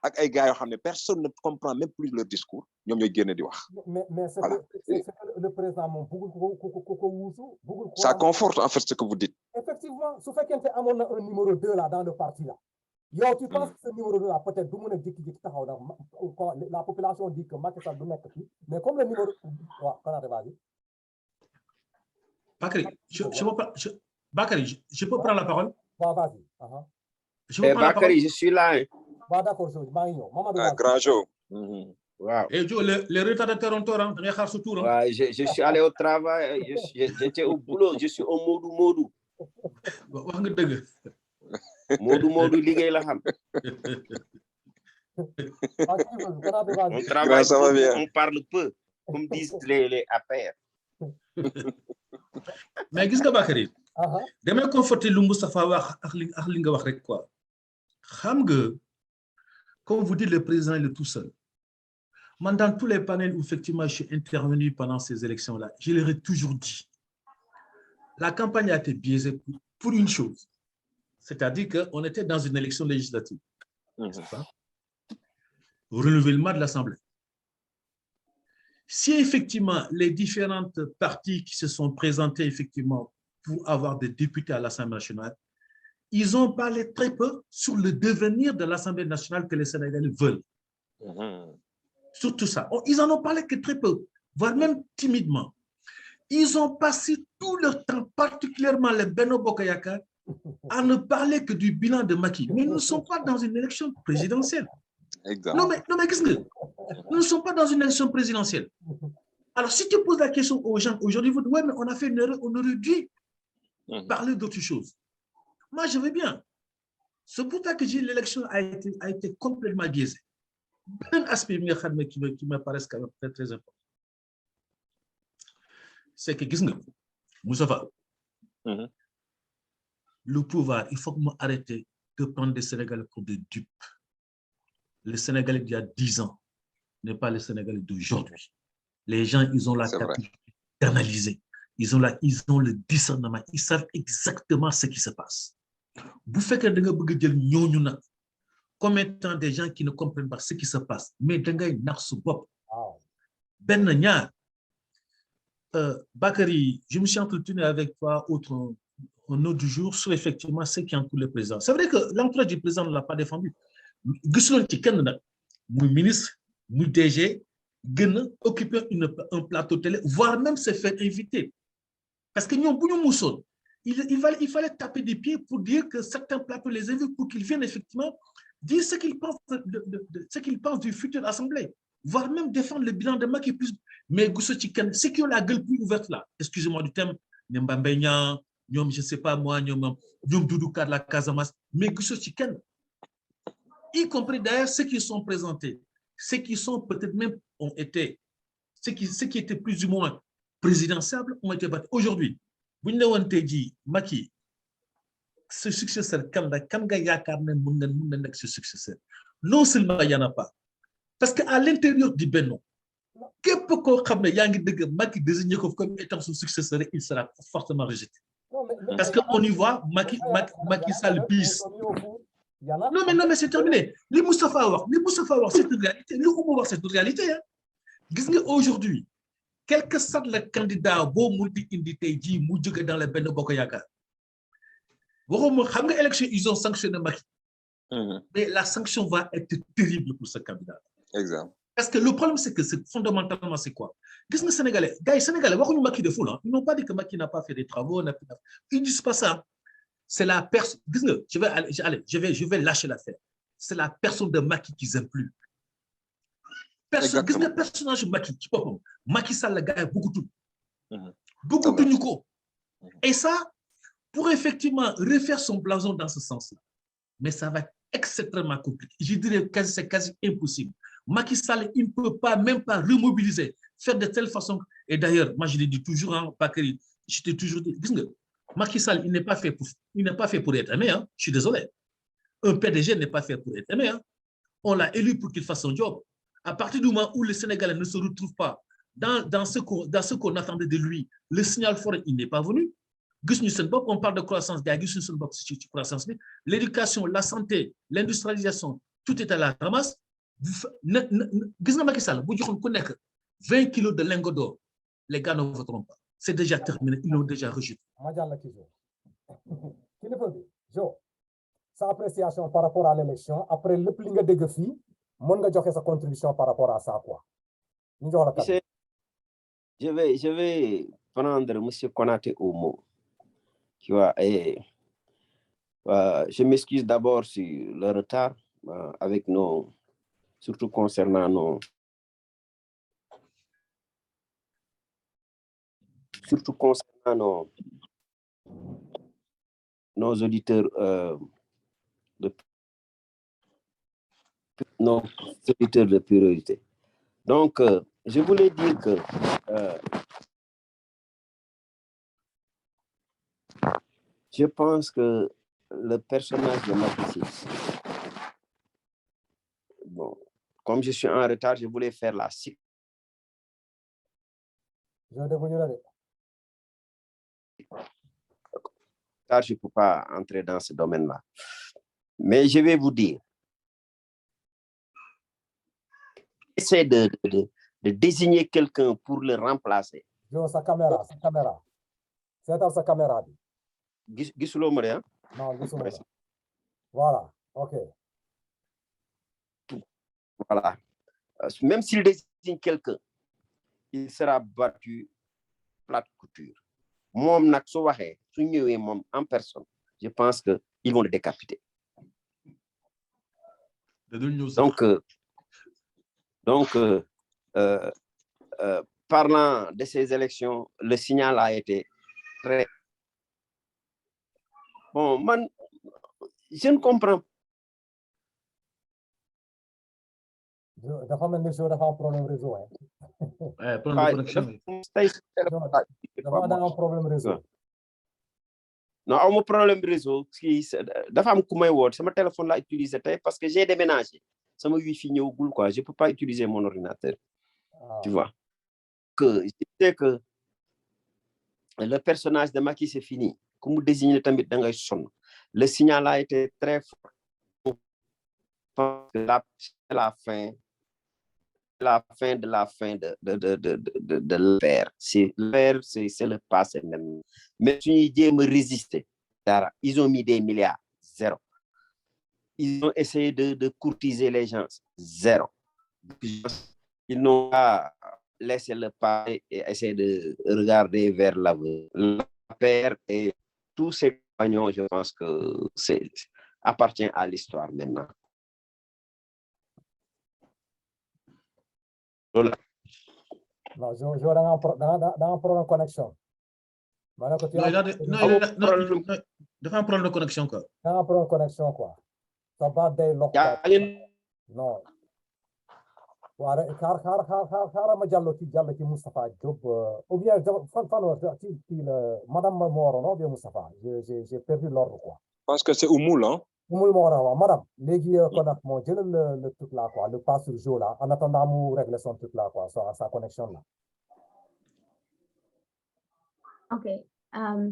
Speaker 4: ak ay gars yoo xam ne personne ne comprend même plus leur discours. ñoom ñooy génn di wax.
Speaker 2: Mais c'est que le président moom bëggul ko wuusu.
Speaker 4: Ça conforte en fait ce que vous dites.
Speaker 2: Effectivement, su fekkente amoon na un numéro 2 là dans le parti là. Yow tu penses que ce numéro 2 là peut-être du mën a jékki-jékki taxaw na la population dit que Macky Sall du nekk fii mais comme le numéro waaw Konaté vas-y.
Speaker 1: Bakary, je peux prendre la parole?
Speaker 2: Waaw vas-y.
Speaker 1: Je peux prendre la parole?
Speaker 5: Bakary, je suis là.
Speaker 2: Waaw d'accord, maa ngi ñëw. Mamadou
Speaker 4: Grand Joe.
Speaker 5: Wow.
Speaker 1: Et Joe, le retardateur en tour, da ngay xaar sa tour.
Speaker 5: Ouais, je suis allé au travail, j'étais au boulot, je suis au Modou.
Speaker 1: Wax nga dëgg.
Speaker 5: Modou liggéey la xam. On travaille peu, on parle peu, comme disent les affaires.
Speaker 1: Mais gis nga Bakary. Damay conforter lu Moustapha wax ak li nga wax rek quoi. Xam nga, comme vous dites, le président il est tout seul. Moi, dans tous les panels où effectivement je suis intervenu pendant ces élections-là, je leur ai toujours dit, la campagne a été biaisée pour une chose, c'est-à-dire qu'on était dans une élection législative, renouvellement de l'Assemblée. Si effectivement les différentes partis qui se sont présentés effectivement pour avoir des députés à l'Assemblée nationale, ils ont parlé très peu sur le devenir de l'Assemblée nationale que les Sénégalais veulent. Sur tout ça. Ils en ont parlé que très peu, voire même timidement. Ils ont passé tout leur temps, particulièrement les Benno Bokk Yakaar, à ne parler que du bilan de Macky. Mais nous ne sommes pas dans une élection présidentielle.
Speaker 4: Exact.
Speaker 1: Non, mais qu'est-ce que nous ne sommes pas dans une élection présidentielle. Alors, si tu poses la question aux gens aujourd'hui, vous dites, ouais, mais on a fait une erreur, on aurait dû parler d'autre chose. Moi, je veux bien. C'est pour ça que l'élection a été complètement biaisée. Un aspect qui me paraît quand même très, très important. C'est que, Moustapha, le pouvoir, il faut arrêter de prendre des Sénégalais pour des dupes. Les Sénégalais d'il y a 10 ans n'est pas les Sénégalais d'aujourd'hui. Les gens, ils ont la capacité d'analyser. Ils ont le discernement. Ils savent exactement ce qui se passe. Vous faites que comme étant des gens qui ne comprennent pas ce qui se passe. Mais dangay nax su bopp. Ben ñaar. Bakary, je me suis entretenu avec toi un autre jour sur effectivement ce qui entoure le président. C'est vrai que l'entourage du président ne l'a pas défendu. Gisuloon ci kenn nag muy ministre, muy DG, gën a occuper un plateau télé, voire même se faire inviter. Parce que ñoom bu ñu musoon, il fallait taper des pieds pour dire que certains plateaux les invitent pour qu'ils viennent effectivement dire ce qu'ils pensent ce qu'ils pensent du futur assemblée, voire même défendre le bilan de Macky plus. Mais ceux qui ont la gueule plus ouverte là, excusez-moi du terme, Nyamba Mbaye Niang, je ne sais pas moi, Doudou Ka de la Casamance, mais y compris d'ailleurs ceux qui sont présentés, ceux qui sont peut-être même ont été, ceux qui étaient plus ou moins présidentiables ont été battus. Aujourd'hui, vous n'avez dit, Macky, ce successeur, quand ce successeur, non seulement il n'y en a pas, parce qu'à l'intérieur du Benno, Macky désigné comme étant son successeur, il sera fortement rejeté. Parce qu'on y voit Macky Sall bis. Non, mais c'est terminé. Les Moustapha War, c'est une réalité. Les Oumou c'est une réalité. Aujourd'hui, quel que soit le candidat, beau multi-indité, dans le Benno Bokk Yakaar, l'élection, ils ont sanctionné Macky. Mais la sanction va être terrible pour ce candidat.
Speaker 4: Exact.
Speaker 1: Parce que le problème, c'est que fondamentalement, c'est quoi? Qu'est-ce que les Sénégalais, Macky de fou, ils n'ont pas dit que Macky n'a pas fait des travaux. Ils ne disent pas ça. C'est la personne. Je vais lâcher l'affaire. C'est la personne de Macky qu'ils aiment plus. Le personnage de Macky Sall, le gars, beaucoup tout. Beaucoup de Nuko. Et ça, pour effectivement refaire son blason dans ce sens-là, mais ça va être extrêmement compliqué. Je dirais que c'est quasi impossible. Macky Sall, il ne peut pas, même pas remobiliser, faire de telle façon. Et d'ailleurs, moi je le dis toujours, Bakary, je t'ai toujours dit, Macky Sall, il n'est pas fait pour être aimé. Je suis désolé. Un PDG n'est pas fait pour être aimé. On l'a élu pour qu'il fasse son job. À partir du moment où les Sénégalais ne se retrouvent pas dans ce qu'on attendait de lui, le signal fort, il n'est pas venu. On parle de croissance, croissance, l'éducation, la santé, l'industrialisation, tout est à la ramasse. 20 kilos de lingots d'or, les gars ne voteront pas. C'est déjà terminé, ils l'ont déjà rejeté.
Speaker 2: Sa appréciation par rapport à l'élection, après le plus de défis, mon gars sa contribution par rapport à ça, quoi.
Speaker 5: Je vais prendre M. Konaté au mot. Tu vois, et je m'excuse d'abord sur le retard avec nos, surtout concernant nos auditeurs nos auditeurs de priorité. Donc, je voulais dire que je pense que le personnage de Macky Sall, bon, comme je suis en retard, je voulais faire la cycle. Je ne peux pas entrer dans ce domaine-là. Mais je vais vous dire, essayez de désigner quelqu'un pour le remplacer.
Speaker 2: Sa caméra. C'est dans sa caméra.
Speaker 5: Gisulo Maria?
Speaker 2: Non, Gisulo. Voilà, ok.
Speaker 5: Voilà. Même s'il désigne quelqu'un, il sera battu plate couture. Moi, en personne, je pense qu'ils vont le décapiter. Donc, parlant de ces élections, le signal a été très... Bon, man, je ne comprends pas.
Speaker 2: Dafa mel ni dafa am problème réseau.
Speaker 1: Problème de connexion.
Speaker 2: Dafa am problème réseau.
Speaker 5: Non, amu problème réseau. Dafa am ku may woo sama téléphone la utiliser tey parce que j'ai déménagé. Sama wifi ñëwagul quoi, je peux pas utiliser mon ordinateur. Tu vois. Que je sais que le personnage de Macky c'est fini. Comme vous désignez tamit da ngay sonn. Le signal a été très fort. La fin de l'ère. L'ère, c'est le passé même. Mais si ils me résister, ils ont mis des milliards, zéro. Ils ont essayé de courtiser les gens, zéro. Ils n'ont pas laissé le pas et essayé de regarder vers l'avenir. La paire et tous ces compagnons, je pense que appartient à l'histoire maintenant.
Speaker 2: Non, je dans un problème de connexion.
Speaker 1: Non, il a un problème de connexion, quoi.
Speaker 2: Dans un problème de connexion, quoi. Ça va des locaux. Non. Car ma jallo ci Moustapha Diop ou bien Madame Moro, non, bien Moustapha. J'ai perdu l'ordre, quoi.
Speaker 4: Je pense que c'est Oumoul, hein?
Speaker 2: Madame, légui connecte mon le truc là quoi, le pas sur jour là, en attendant nous régler son truc là quoi, sa connexion là.
Speaker 3: Ok,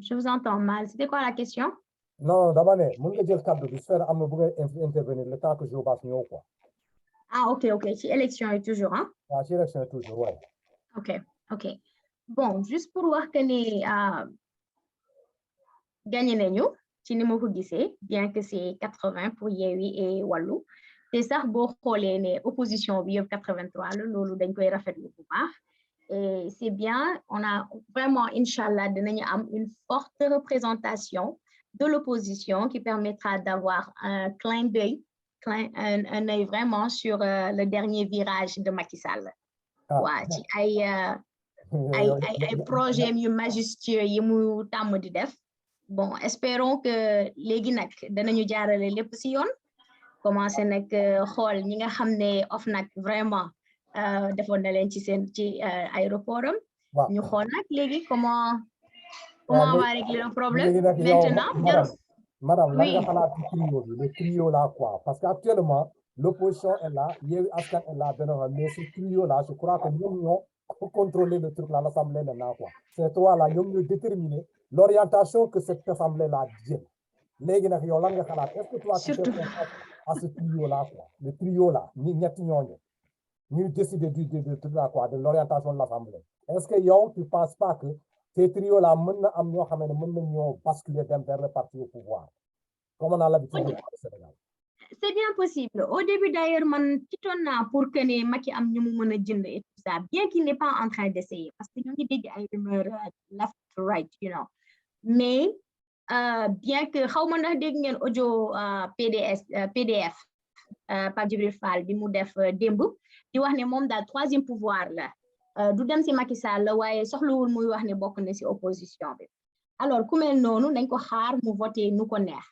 Speaker 3: je vous entends mal. C'était quoi la question?
Speaker 2: Non, d'abord, mon que dire cadre de faire intervenir le temps que je passe mieux quoi.
Speaker 3: Ah ok, si élection est toujours hein?
Speaker 2: Ah, si élection est toujours, ouais.
Speaker 3: Ok. Bon, juste pour voir que ni gagné nañu. ci ni ma ko gisee bien que c'est 80 pour Yewwi et Wallu te sax boo xoolee ne opposition bi yëpp 83 la loolu dañ koy rafetlu bu baax et c'est bien on a vraiment inchallah dinañu am une forte représentation de l'opposition qui permettra d'avoir un clin d'œil un œil vraiment sur le dernier virage de Macky Sall waa ci ay projet yu majestueux yi mu tàmm di def. Bon, espérons que léegi nag danañu jaarale lépp ci yoon commencé nag xool ñi nga xam ne OFNAC vraiment defoon na leen ci aéroport am ñu xool nag léegi comment on va régler le problème maintenant
Speaker 2: madame lan nga xalaat ci trio bi le trio là quoi parce que actuellement l'opposition est là, Yewwi Askan est là, mais ce trio-là, je crois que ñoom ñoo contrôler le truc là, l'Assemblée maintenant, quoi. Ces trois-là, ñoom ñoo déterminer l'orientation que cette Assemblée-là jël. Léegi nag yow lan nga xalaat, est-ce que toi tu fais confiance à ce trio-là, quoi, le trio-là, ñetti ñooñu, ñuy décider de l'orientation de l'Assemblée. Est-ce que yow, tu ne penses pas que ces trios-là mën na am ñoo xam ne mën nañoo basculer dem vers le parti au pouvoir, comme on a l'habitude de voir au Sénégal?
Speaker 3: C'est bien possible. Au début, d'ailleurs, man tiitoon naa pour que ne Macky am ñu mu mën a jënd et tout ça, bien qu'il n'est pas en train d'essayer, parce que ñu ngi dégg ay rumeurs left to right, you know. Mais bien que xaw ma ndax dégg ngeen audio PDF Pape Djibril Fall bi mu def démb di wax ne moom daal troisième pouvoir la du dem si Macky Sall la waaye soxlawul muy wax ne bokk na si opposition bi. Alors ku mel noonu nañ ko xaar mu voté nu ko neex.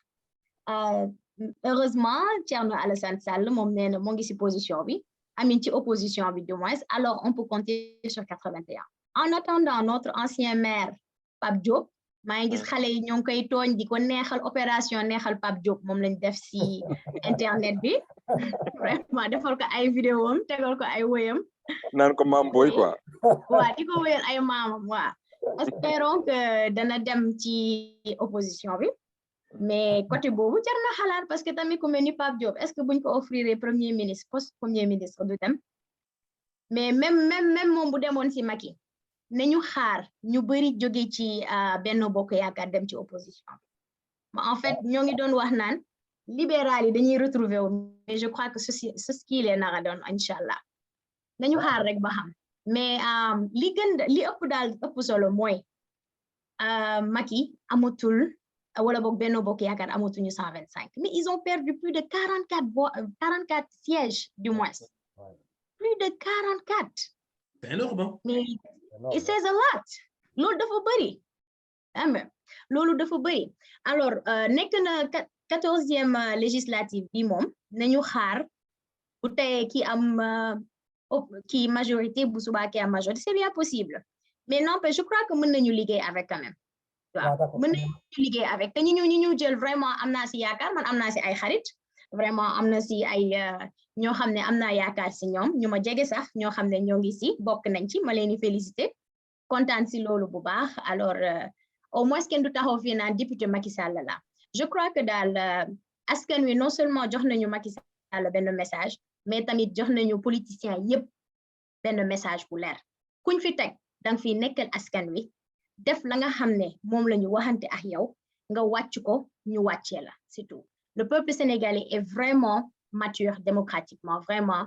Speaker 3: Heureusement Thierno Alassane Sall moom nee na moo ngi si position bi amin ci opposition bi du moins, alors on peut compter sur 81. En attendant, notre ancien maire Pape Diop maa ngi gis xale yi ñoo ngi koy tooñ di ko neexal opération neexal Pape Diop moom lañ def si internet bi vraiment defal ko ay vidéo am tegal ko ay woyam
Speaker 4: naan ko maam boy quoi.
Speaker 3: waaw di ko woyal ay maamam waaw. Espérons que dana dem ci opposition bi. Mais côté boobu jar na xalaat parce que tamit ku mel ni Pape Diop est-ce que buñ ko offrir premier ministre poste premier ministre du dem mais même moom bu demoon si Macky nañu xaar ñu bëri jóge ci Benno Bokk Yaakaar dem ci opposition bi en fait ñoo ngi doon wax naan libéral yi dañuy retrouver wu mais je crois que ce qui leen nara doon inchallah nañu xaar rek ba xam mais li ëpp daal ëpp solo mooy Macky amatul wala boog Benno Bokk Yaakaar amatuñu 125 mais ils ont perdu plus de 44 sièges du moins plus de 44.
Speaker 1: C'est énorme.
Speaker 3: Mais it says a lot. Loolu dafa bëri loolu dafa bëri alors nekk na 14e législative bi moom nañu xaar bu tey ki am ki majorité bu subaa ki am majorité c'est bien possible mais non je crois que mën nañu liggéey avec quand même. waaw mën nañu liggéey avec te ñu jël vraiment am naa si yaakaar man am naa si ay xarit vraiment am na si ay ñoo xam ne am naa yaakaar si ñoom ñu ma jege sax ñoo xam ne ñoo ngi si bokk nañ ci ma leen di féliciter kontaan si loolu bu baax alors au moins kenn du taxaw fii naan député Macky Sall la je crois que daal askan wi non seulement jox nañu Macky Sall benn message mais tamit jox nañu politiciens yëpp benn message bu leer kuñ fi teg danga fi nekkal askan wi def la nga xam ne moom la ñu waxante ak yow nga wàcc ko ñu wàccee la c'est tout. Le peuple sénégalais est vraiment mature démocratiquement vraiment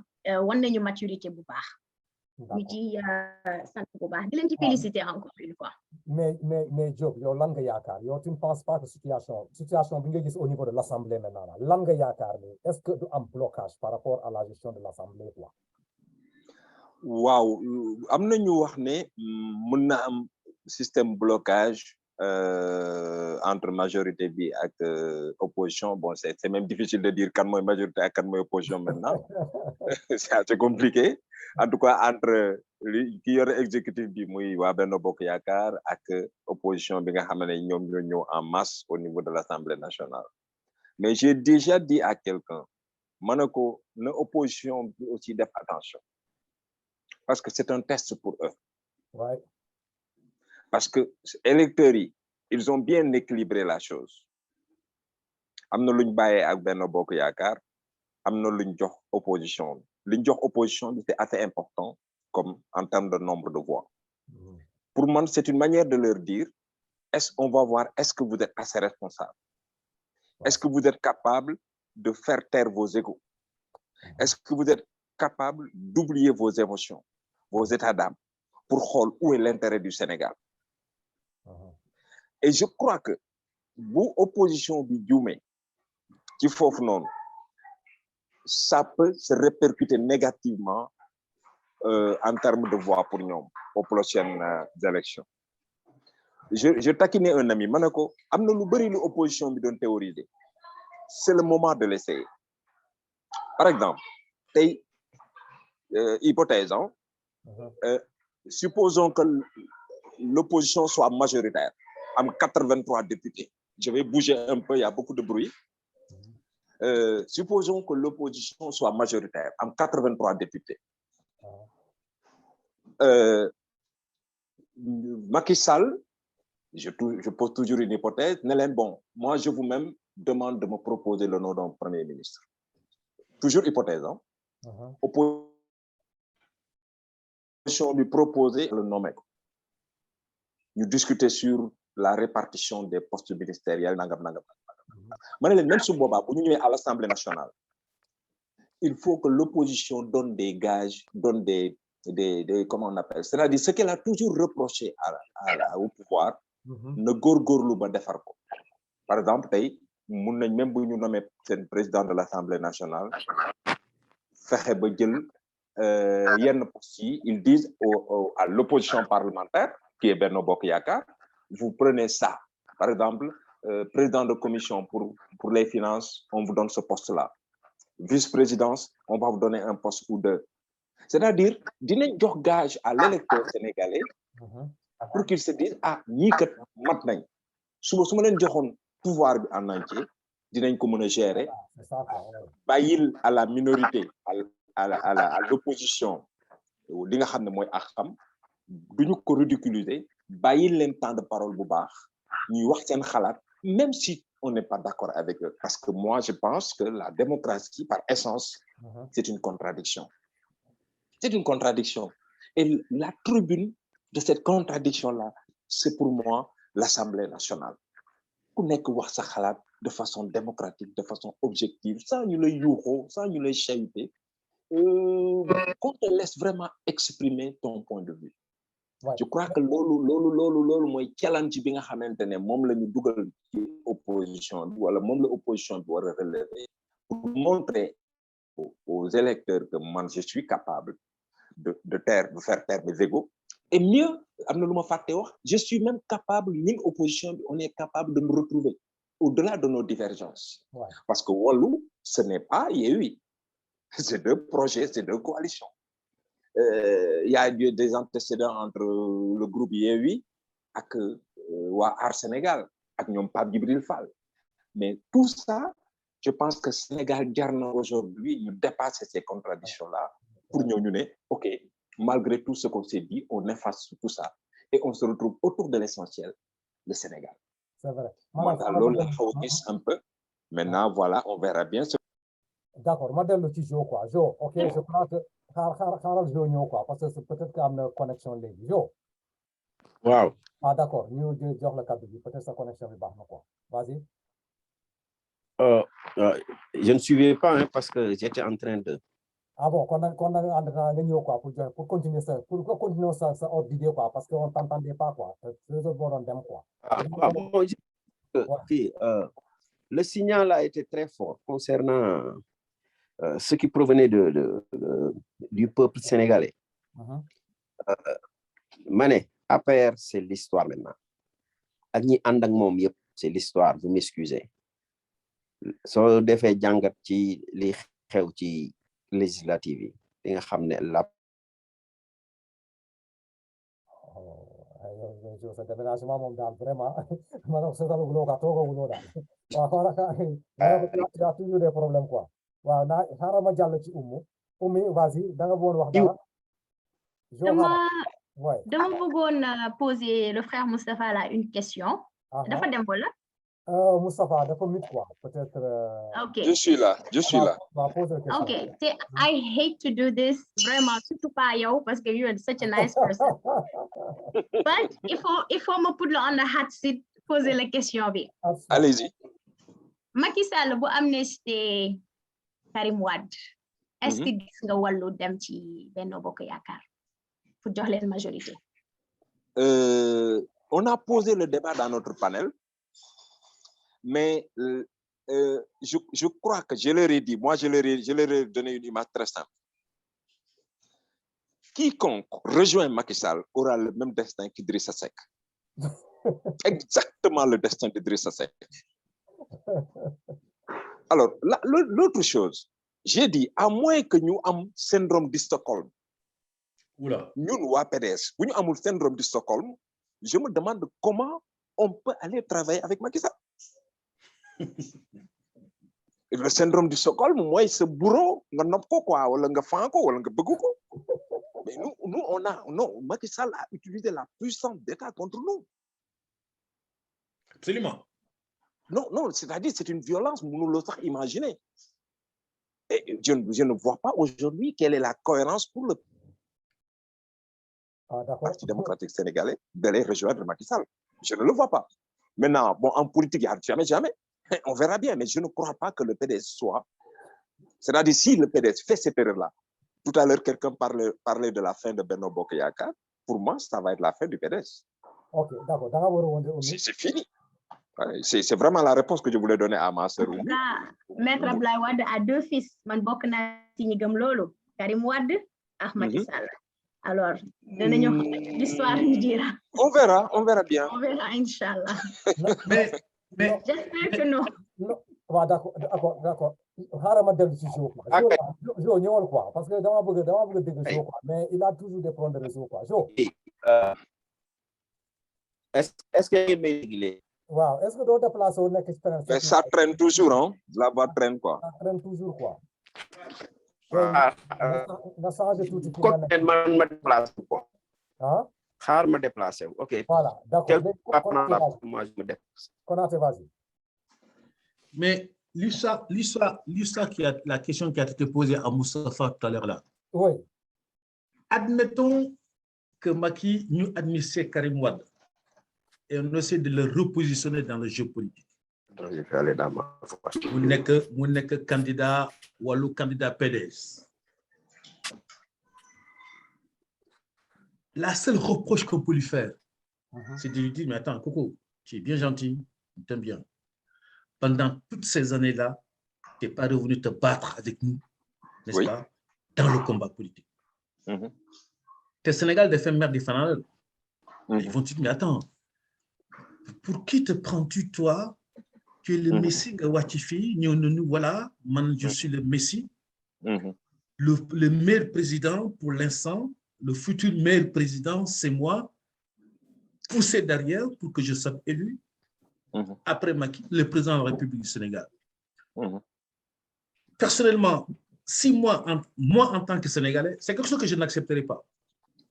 Speaker 3: wan nañu maturité bu baax. ñu ci sant bu baax di leen ci féliciter encore une fois.
Speaker 2: mais Diop yow lan nga yaakaar yow tu ne penses pas que situation bi nga gis au niveau de l'Assemblée maintenant lan nga yaakaar ni est-ce que du am blocage par rapport à la gestion de l'Assemblée quoi.
Speaker 4: waaw am na ñu wax ne mën na am système blocage entre majorité bi ak opposition bon c'est même difficile de dire kan mooy majorité ak kan mooy opposition maintenant c'est assez compliqué en tout cas entre ki yore exécutif bi muy waa Benno Bokk Yaakaar ak opposition bi nga xam ne ñoom ñoo ñëw en masse au niveau de l'Assemblée nationale mais j'ai déjà dit à quelqu'un ma ne ko na opposition bi aussi def attention parce que c'est un test pour eux.
Speaker 2: Ouais.
Speaker 4: Parce que électeurs yi ils ont bien équilibré la chose am na luñ bàyyee ak Benno Bokk Yaakaar am na luñ jox opposition bi liñ jox opposition bi c'est assez important comme en termes de nombre de voix. Pour moi c'est une manière de leur dire on va voir est-ce que vous êtes assez responsable, est-ce que vous êtes capable de faire taire vos égos, est-ce que vous êtes capable d'oublier vos émotions, vos états d'âme pour xool où est l'intérêt du Sénégal. Et je crois que bu opposition bi juumee ci foofu noonu ça peut se répercuter négativement en termes de voix pour ñoom aux prochaines élections. Je taquinais un ami ma ne ko am na lu bëri lu opposition bi doon théoriser c'est le moment de l'essayer. Par exemple tey hypothèse supposons que l'opposition soit majoritaire am 83 députés. Je vais bouger un peu, il y a beaucoup de bruit. supposons que l'opposition soit majoritaire, en 83 députés. Macky Sall, je pose toujours une hypothèse, bon, moi je vous même demande de me proposer le nom d'un premier ministre. Toujours hypothèse, hein? Opposition lui proposer le nommer. Nous discuter sur la répartition des postes ministériels. Même si à l'Assemblée nationale, il faut que l'opposition donne des gages, donne des comment on appelle, c'est-à-dire ce qu'elle a toujours reproché au pouvoir, ne góorgóorlu ba defar ko. Par exemple, même bu ñu nommé le président de l'Assemblée nationale, fexe ba jël yenn postes yi, ils disent à l'opposition parlementaire, qui est Benno Bokk Yaakaar, vous prenez ça. Par exemple, président de commission pour les finances, on vous donne ce poste-là. Vice-présidence, on va vous donner un poste ou deux. C'est-à-dire, dinañ jox gage à l'électeur sénégalais pour qu'il se dise, ah, ñii kat mat nañ. Suba su ma leen joxoon pouvoir bi en entier, dinañ ko mën a gérer. Bàyyil à la minorité, à l'opposition, li nga xam ne mooy ak xam, duñu ko ridiculiser, bàyyil leen temps de parole bu baax, ñuy wax seen xalaat, même si on n'est pas d'accord avec eux. Parce que moi, je pense que la démocratie, par essence, c'est une contradiction. C'est une contradiction. Et la tribune de cette contradiction-là, c'est pour moi l'Assemblée nationale. Ku nekk wax sa xalaat de façon démocratique, de façon objective, sans ñu lay yuuxoo, sans ñu lay chahuter, qu'on te laisse vraiment exprimer ton point de vue. Ouais. Je crois que loolu mooy challenge bi nga xamante ne moom la ñu dugal ci opposition bi wala moom la opposition bi war a relever pour montrer aux électeurs que moi je suis capable de faire taire mes égos. Et mieux, je suis même capable, nous, opposition, on est capable de nous retrouver au-delà de nos divergences. Ouais. Parce que Wallou, ce n'est pas Yewwi. C'est deux projets, c'est deux coalitions. Il y a eu des antécédents entre le groupe Yewwi et Aar Sénégal, avec Pape Djibril Fall. Mais tout ça, je pense que Sénégal garde aujourd'hui, nous dépasse ces contradictions-là pour nous dire, OK, malgré tout ce qu'on s'est dit, on efface tout ça et on se retrouve autour de l'essentiel, le Sénégal.
Speaker 2: C'est vrai.
Speaker 4: Un peu. Maintenant, voilà, on verra bien.
Speaker 2: D'accord, modèle le Jo, quoi. Jo, OK, je crois que Haral Jo, quoi, parce que c'est peut-être qu'il y a une connexion là. Jo.
Speaker 5: Wow.
Speaker 2: Ah, d'accord, nous disons le cadre, peut-être sa connexion est bas, quoi. Vas-y.
Speaker 5: Je ne suivais pas hein, parce que j'étais en train de.
Speaker 2: Ah bon, qu'on a quoi, pour continuer ça, autre vidéo, quoi, parce qu'on ne t'entendait pas, quoi. Quoi.
Speaker 5: Ah, bon, le signal a été très fort concernant ce qui provenait du peuple sénégalais. Mané, APR, c'est l'histoire maintenant. Agni andang mom yep, c'est l'histoire, vous m'excusez. So defé jangat ci li xew ci législative yi nga xamné la
Speaker 2: sa déménagement moom daal vraiment maanaam sa salu loo ka toogawuloo daal waaw xoola y a toujours des problèmes quoi waaw naa xaaral ma jàll ci Oumy vas-y da nga bëggoon wax dara
Speaker 3: dama bëggoon poser le frère Moustapha là une question dafa dem wala
Speaker 2: Moustapha dafa mit quoi peut-être
Speaker 3: okay.
Speaker 4: Je suis là
Speaker 3: OK, I hate to do this vraiment surtout pas yow parce que you are such a nice person but il faut me put on the hot seat poser la question bi
Speaker 4: allez-y
Speaker 3: Macky Sall bu amnistie Karim Wade est-ce que gis nga Wallu dem ci Benno Bokk Yaakaar pour jox leen majorité
Speaker 4: on a posé le débat dans notre panel mais je crois que je leur ai dit, moi je leur ai donné une image très simple. Quiconque rejoint Macky Sall aura le même destin qu'Idrissa Seck. Exactement le destin d'Idrissa Seck. Alors, l'autre chose, j'ai dit, à moins que nous ayons un syndrome de Stockholm, nous, PDS, nous avons un syndrome de Stockholm, je me demande comment on peut aller travailler avec Macky Sall. Le syndrome du Stockholm, moi, ce bourreau, nga nopp ko quoi, wala nga fan ko, wala nga bëgg ko. Mais nous, on a, non, Macky Sall a utilisé la puissance d'État contre nous.
Speaker 1: Absolument.
Speaker 4: Non, c'est-à-dire, c'est une violence, nous ne l'avons imaginer. Et je ne vois pas aujourd'hui quelle est la cohérence pour le Parti démocratique sénégalais d'aller rejoindre Macky Sall. Je ne le vois pas. Maintenant, bon, en politique, il n'y a jamais. On verra bien, mais je ne crois pas que le PDS soit. C'est-à-dire, si le PDS fait cette erreur-là, tout à l'heure, quelqu'un parlait de la fin de Benno Bokk Yakaar. Pour moi, ça va être la fin du PDS.
Speaker 2: Ok, d'accord.
Speaker 4: C'est fini. C'est vraiment la réponse que je voulais donner à ma sœur.
Speaker 3: En tout cas, Maître Abdoulaye Wade a 2 fils. Man bokk naa ci ñi gëm loolu. Karim Wade ak Macky Sall. Alors, l'histoire nous dira.
Speaker 4: On verra bien.
Speaker 3: On verra, Inch'Allah.
Speaker 1: Mais
Speaker 3: J'espère que non.
Speaker 2: Non, d'accord. Xaaral ma dellu ci Jo quoi. Jo ñëwal quoi, parce que dama bëgg dégg Jo quoi, mais il a toujours des problèmes de réseau quoi. Jo.
Speaker 5: Est-ce que may réglé?
Speaker 2: Waaw, est-ce que doo déplacé wu nekk expérience?
Speaker 4: Mais ça traîne toujours, hein? La voie traîne quoi.
Speaker 2: Ça traîne toujours quoi. Nga changé tuuti fi nga nekk.
Speaker 5: Man ma déplacé quoi.
Speaker 2: Hein?
Speaker 5: Xaar ma déplacé. OK.
Speaker 2: Voilà, d'accord.
Speaker 5: Moi je me déplace.
Speaker 2: Konaté, vas-y.
Speaker 1: Mais l'histoire la question qui a été posée à Moustapha tout à l'heure là.
Speaker 2: Oui.
Speaker 1: Admettons que Macky nous admisse Karim Wade et on essaie de le repositionner dans le jeu politique.
Speaker 5: Je vais aller dans ma voie.
Speaker 1: Mu nekk candidat wala candidat PDS. La seule reproche qu'on peut lui faire, c'est de lui dire, mais attends, Coco, tu es bien gentil, tu t'aimes bien. Pendant toutes ces années-là, tu n'es pas revenu te battre avec nous, n'est-ce pas, dans le combat politique. Tes Sénégal des femmes mères des fanales. Ils vont te dire, mais attends, pour qui te prends-tu, toi? Tu es le Messie, Watifi, voilà, je suis le Messie. Le meilleur président pour l'instant, le futur meilleur président, c'est moi, poussé derrière pour que je sois élu. Après Macky, le président de la République du Sénégal. Personnellement, si moi, en tant que Sénégalais, c'est quelque chose que je n'accepterai pas.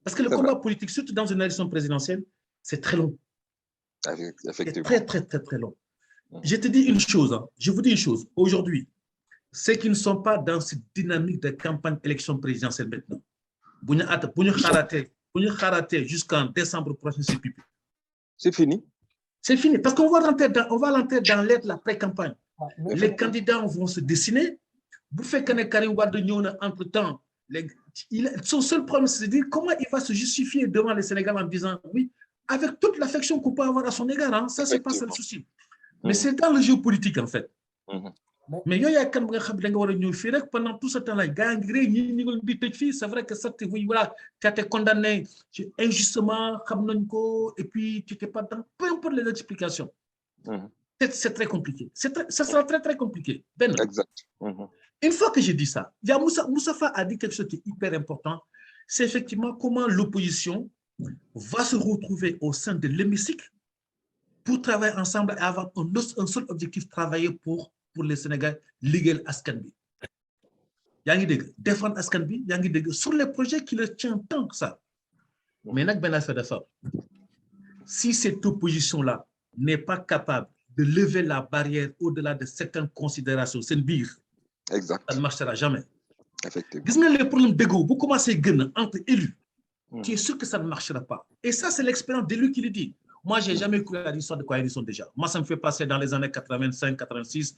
Speaker 1: Parce que le combat politique, surtout dans une élection présidentielle, c'est très long. C'est très long. Je te dis une chose, je vous dis une chose. Aujourd'hui, ceux qui ne sont pas dans cette dynamique de campagne élection présidentielle maintenant, vous nous kharate jusqu'en décembre prochain, c'est pipi.
Speaker 4: C'est fini.
Speaker 1: C'est fini, parce qu'on va rentrer dans l'ère de la pré-campagne. Les candidats vont se dessiner. Vous faites qu'un Karim Wade entre-temps, son seul problème, c'est de dire comment il va se justifier devant les Sénégalais en disant oui, avec toute l'affection qu'on peut avoir à son égard, hein, ça, c'est pas ça le souci. Mais c'est dans le jeu politique, en fait. Mais il y a pendant tout ce temps-là, c'est vrai que ça, voilà, tu as été condamné injustement, et puis tu n'étais pas dans peu importe les explications. C'est très compliqué. Ça sera très compliqué. Ben,
Speaker 4: exact.
Speaker 1: Une fois que j'ai dit ça, Moustapha a dit quelque chose qui est hyper important, c'est effectivement comment l'opposition va se retrouver au sein de l'hémicycle pour travailler ensemble et avoir un seul objectif, travailler pour les Sénégalais, légal Askanbi. Défendre Askanbi, sur les projets qui le tiennent tant que ça. Mais si cette opposition-là n'est pas capable de lever la barrière au-delà de certaines considérations, c'est une bire.
Speaker 4: Exact.
Speaker 1: Ça ne marchera jamais.
Speaker 4: Effectivement.
Speaker 1: Vous avez les problèmes d'ego, vous commencez à gagner entre élus. Tu es sûr que ça ne marchera pas. Et ça, c'est l'expérience d'élu qui le dit. Moi, je n'ai jamais cru à l'histoire de coalition déjà. Moi, ça me fait passer dans les années 85-86,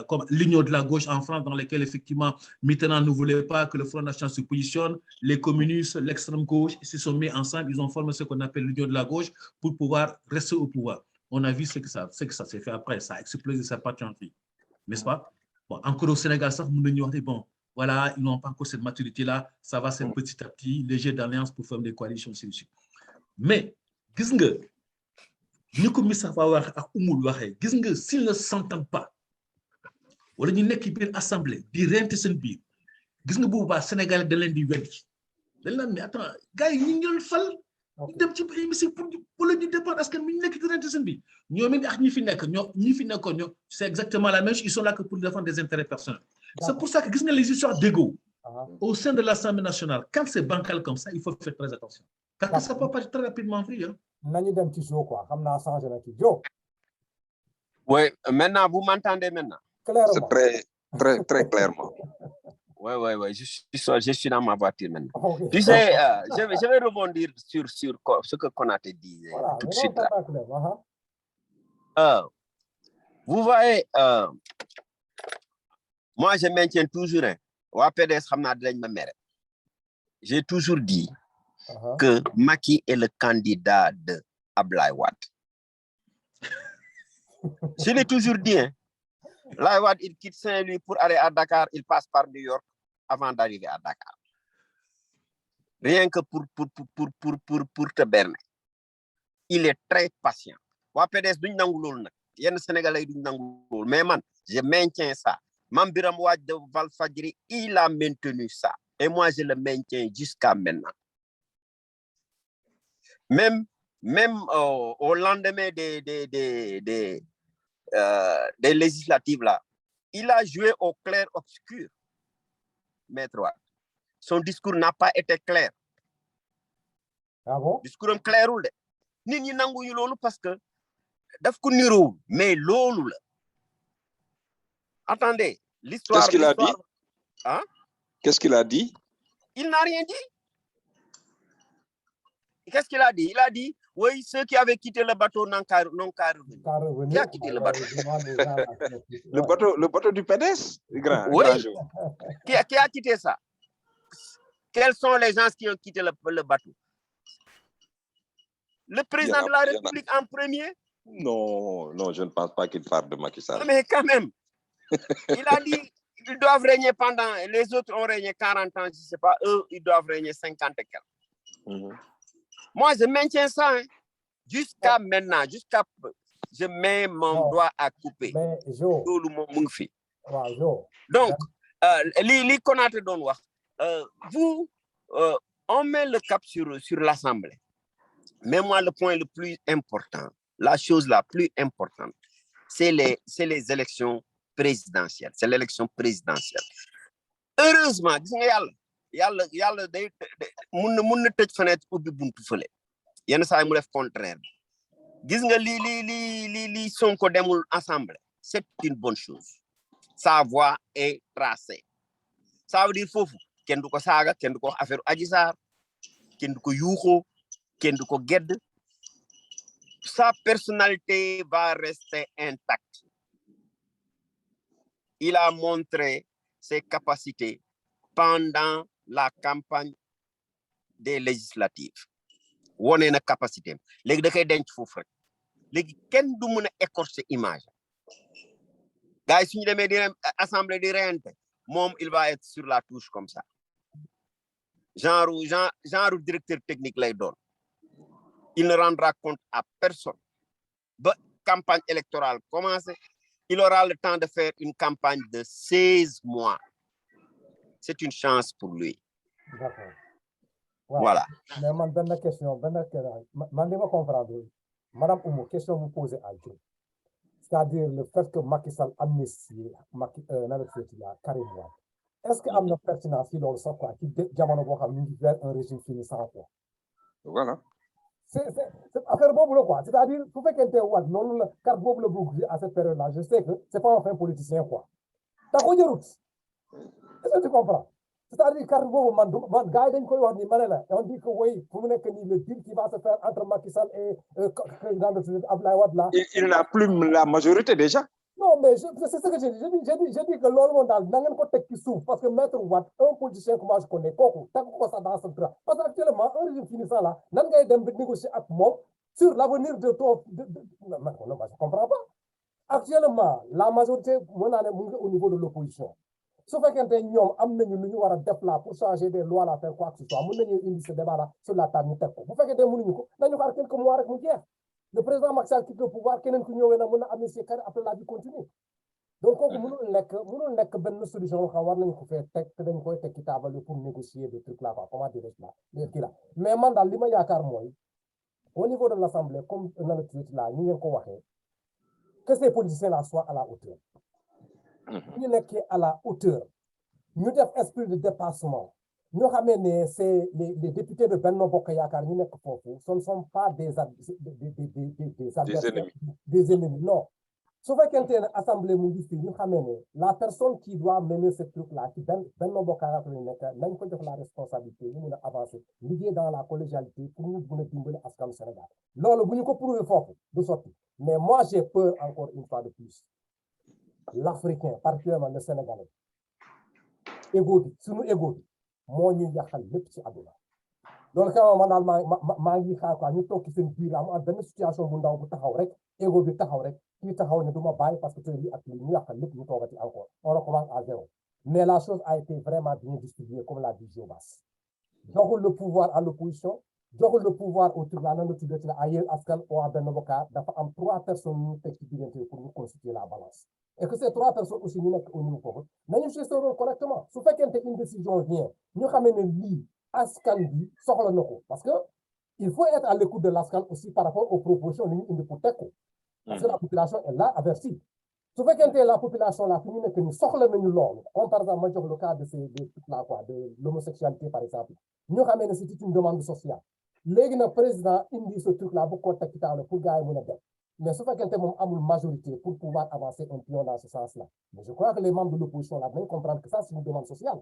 Speaker 1: comme l'union de la gauche en France, dans laquelle, effectivement, Mitterrand ne voulait pas que le Front National se positionne. Les communistes, l'extrême gauche, ils se sont mis ensemble. Ils ont formé ce qu'on appelle l'union de la gauche pour pouvoir rester au pouvoir. On a vu ce que ça s'est fait après. Ça a explosé, ça n'a pas changé. N'est-ce pas? Bon, encore au Sénégal, ça, vous me dit, bon, voilà, ils n'ont pas encore cette maturité-là. Ça va, c'est petit à petit, léger d'alliance pour faire des coalitions. Mais, gis nga ni ko Moustapha wax ak Oumoul waxee gis nga s'ils ne s'entendent pas wala ñu nekk biir assemblée di rente seen biir gis nga bu baax Sénégal dañ leen di weddi dañ leen mais attends gars yi ñu ngi leen fal dem ci hémicycle pour le ñu dépendre askan mi ñu nekk ci rente bi ñoom it ak ñi fi nekk ñi fi nekkoon ñoom c'est exactement la même chose, ils sont là que pour défendre des intérêts personnels. C'est pour ça que gis nga les histoires d'ego au sein de l'Assemblée nationale, quand c'est bancal comme ça, il faut faire très attention. Parce que ça peut pas être très rapidement pris.
Speaker 2: nañu dem ci Jo quoi xam naa changé na ci Jo.
Speaker 5: Oui, maintenant vous m'entendez maintenant.
Speaker 2: Clairement.
Speaker 4: C'est très clairement.
Speaker 5: Oui, je suis dans ma voiture maintenant.
Speaker 2: Okay.
Speaker 5: Tu sais, je vais rebondir sur ce que Konaté dit
Speaker 2: Voilà,
Speaker 5: tout de suite là.
Speaker 2: Vous
Speaker 5: Vous voyez, moi je maintiens toujours, j'ai toujours dit que Macky est le candidat de Abdoulaye Wade. Je l'ai toujours dit, hein. Abdoulaye Wade, il quitte Saint-Louis pour aller à Dakar, il passe par New York avant d'arriver à Dakar. Rien que pour te berner. Il est très patient. Wa PDS duñ nangu lool nak. Yenn Sénégalais duñ nangu lool. Mais man, je maintiens ça. Mam Biram Wadj de Walfadjri, il a maintenu ça. Et moi, je le maintiens jusqu'à maintenant. Même au lendemain des législatives là, il a joué au clair-obscur, Maître Wade. Son discours n'a pas été clair.
Speaker 2: Ah bon?
Speaker 5: Discours clair ou de. Nit ñi nangu ñu lolu parce que daf ko niro, mais lolu la. Attendez, l'histoire.
Speaker 4: Qu'est-ce qu'il a dit?
Speaker 5: Hein?
Speaker 4: Qu'est-ce qu'il a dit?
Speaker 5: Il n'a rien dit. Qu'est-ce qu'il a dit? Il a dit, oui, ceux qui avaient quitté le bateau n'ont qu'à revenir. Qui a quitté le bateau?
Speaker 4: Le bateau du PDS? Grand.
Speaker 5: Oui. Qui a quitté ça? Quels sont les gens qui ont quitté le bateau? Le président de la République en premier?
Speaker 4: Non, je ne pense pas qu'il parle de Macky Sall.
Speaker 5: Mais quand même, il a dit ils doivent régner pendant, les autres ont régné 40 ans, je ne sais pas, eux, ils doivent régner 50 et quelques. Moi, je maintiens ça, hein. Jusqu'à maintenant, je mets mon doigt à couper.
Speaker 2: Mais Jo,
Speaker 5: donc, li Konaté doon wax, on met le cap sur l'Assemblée. Mais moi, le point le plus important, la chose la plus importante, c'est les élections présidentielles. C'est l'élection présidentielle. Heureusement, gis nga yàlla day mun na tëj fenêtre ubbi buntu fële. Yenn saa yi mu def contraire. Gis nga li Sonko demul assemblée, c'est une bonne chose. Sa voie est tracée. Ça veut dire foofu kenn du ko saaga, kenn du ko wax affaire Adji Sarr, kenn du ko yuuxoo, kenn du ko gedd. Sa personnalité va rester intacte. Il a montré ses capacités pendant la campagne des législatives. Wone na capacité. Légui da kay denc fofu rek. Légui kenn du mëna écorcher image. Gars suñu démé di assemblée di rente, mom il va être sur la touche comme ça. Genre directeur technique lay doon. Il ne rendra compte à personne. La campagne électorale commence, il aura le temps de faire une campagne de 16 mois. C'est une chance pour lui.
Speaker 2: D'accord.
Speaker 5: Ouais. Voilà.
Speaker 2: Mais man, une question, man, je comprendre. Madame Oumou, question vous posez à Dieu. C'est-à-dire le fait que Macky Sall amnistie Karim Wade. Est-ce qu'il y a une pertinence dans le sens quoi, qui vers un régime finissant quoi?
Speaker 4: Voilà.
Speaker 2: C'est affaire bobo quoi. C'est-à-dire, vous faites qu'un Wade, non, car bobo le boucle à cette période-là, je sais que c'est pas un fin politicien quoi. T'as quoi de route? Est-ce que tu comprends? C'est-à-dire, car bobo, man, gars, on dit que oui, vous venez que le deal qui va se faire entre Macky Sall et Abdoulaye Wade là.
Speaker 4: Il n'a plus la majorité déjà.
Speaker 2: Non, mais c'est ce que j'ai dit. J'ai dit que l'homme dans le côté qui souffre, parce que Maître Wade, un politicien que moi je connais, t'as quoi ça dans ce train. Parce qu'actuellement, un régime finissant là, n'a pas de négocier avec moi sur l'avenir de ton. Non, je ne comprends pas. Actuellement, la majorité, au niveau de l'opposition. Sauf que quand nous avons pour changer des lois, faire quoi que ce soit, nous avons ce débat là sur la table. Vous faites que nous avons quelques mois avec nous. Le président Macky Sall quitte le pouvoir, quelqu'un qui nous a amnistié après la vie continue. Donc, nous avons une solution pour négocier des trucs là, comment dire ça. Mais mandat, au niveau de l'Assemblée, comme dans le tweet là, nous avons que ces politiciens-là soient à la hauteur. Nous sommes à la hauteur. Nous avons esprit de dépassement. Nous ramener les députés de Benno Bokk Yaakaar ñu nekk foofu, ce ne sont pas des adversaires, des ennemis, non. Su fekkente ne assemblée mu ngi fi ñu xamee ne la personne qui doit mener ce truc là ci Benno Bokk Yaakaar ñu nekk nañ ko jox la responsabilité ñu mun a avancer liggéey dans la collégialité pour ñu mën a dimbali askanu Sénégal loolu bu ñu ko prouver foofu du sotti mais moi j'ai peur encore une fois de plus l'Africain particulièrement le Sénégalais égo bi suñu égo bi moo ñuy yàqal lépp ci àdduna loolu quand man daal maa ngi xaar quoi ñu toog ci seen biir am benn situation bu ndaw bu taxaw rek égo bi taxaw rek kii taxaw ne du ma bàyyi parce que tey lii ak lii ñu yàqal lépp ñu toogati encore on recommence à zéro mais la chose a été vraiment bien distribuée comme l'a dit Jobas joxul le pouvoir à l'opposition joxul le pouvoir au tribunal nan la tuddee ci la Yewwi Askan Wi ak Benno Bokk Yaakaar dafa am 3 personnes ñu teg ci diggante pour ñu constituer la balance et que ces 3 personnes aussi ñu nekk au niveau foofu nañu jouer ce rôle correctement su fekkente une décision vient ñu xamee ne lii askan bi soxla na ko parce que il faut être à l'écoute de l'askan aussi par rapport aux propositions li ñu indi pour teg ko parce que la population est là avertie su fekkente la population là fi ñu nekk ni soxla nañu loolu comme par exemple ma jox le cas de de l'homosexualité par exemple ñu xamee ne c'est une demande sociale léegi nag président indi ce truc là bu ko teg ci taal pour gars yi mën a def mais su fekkente moom amul majorité pour pouvoir avancer un pion dans ce sens là mais je crois que les membres de l'opposition là dañ comprendre que ça c'est une demande sociale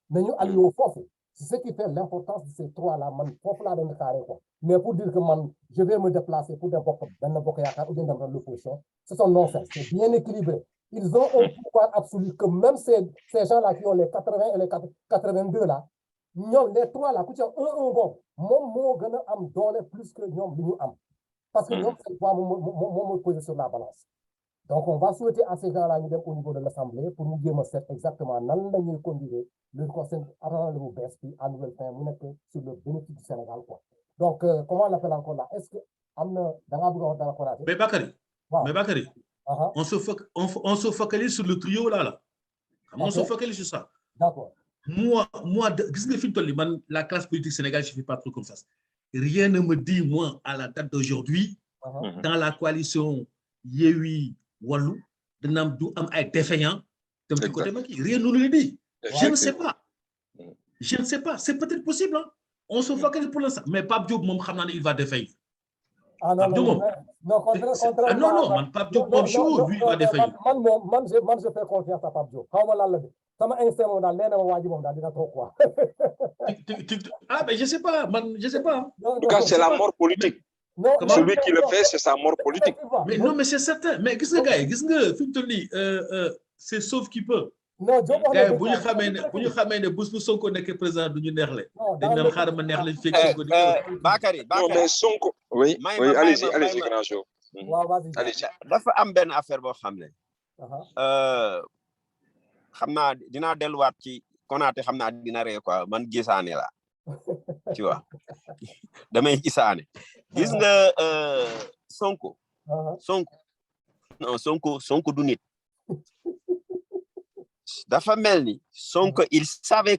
Speaker 2: nañu allié au foofu c'est ce qui fait l'importance de ces 3 là man foofu laa doon xaaree quoi mais pour dire que man je vais me déplacer pour dem Benno Bokk Yaakaar ou bien dem dans l'opposition ce sont non-sens c'est bien équilibré ils ont un pouvoir absolu que même ces gens là qui ont les 80 et les 82 là ñoom les 3 là ku ci am un boobu moom moo gën a am doole plus que ñoom li ñu am parce que ñoom seen poids moom moo posé sur la balance donc on va souhaiter à ces gens là ñu dem au niveau de l'Assemblée pour ñu jéem a seet exactement nan la ñuy conduire le conseil avant le bees bi à nouvelle fin mu nekk sur le bénéfice du Sénégal quoi donc comment on l'appelle encore là est-ce que am na da ngaa bëgg a wax dara ko
Speaker 1: mais Bakary on se focalise sur le trio là on se focalise sur ça
Speaker 2: d'accord
Speaker 1: moi gis nga fi mu toll nii man la classe politique sénégalaise je fais pas trop comme ça rien ne me dit moi à la date d'aujourd'hui dans la coalition Yewwi Wallu dina am du am ay défaillants dem ci côté Macky rien ne nous le dit je ne sais pas c'est peut-être possible hein on se focalise pour l'instant mais Pape Diop moom xam naa ne il va défaillir
Speaker 2: non
Speaker 1: man Pape Diop moom chaud lui il va défaillir
Speaker 2: man je fais confiance à Pape Diop xaw ma lan la de sama instinct moom daal nee na ma waa ji moom daal dina trop quoi
Speaker 1: mais je sais pas
Speaker 4: en tout cas c'est la mort politique celui qui le fait c'est sa mort politique
Speaker 1: mais non mais c'est certain mais gis nga gars yi gis nga fi mu toll nii c'est sauf qui peut
Speaker 2: non
Speaker 1: gars yi bu ñu xamee ne bés bu Sonko nekkee président du ñu neexle dañ naan xaaral ma neexle fekk Sonko di
Speaker 5: Bakary
Speaker 4: non mais Sonko oui allez-y grand show
Speaker 2: allez-y
Speaker 5: dafa am benn affaire boo xam ne xam naa dinaa delluwaat ci Konaté xam naa dina ree quoi man gisaane la tu vois damay gisaane gis nga Sonko du nit dafa mel ni Sonko il savait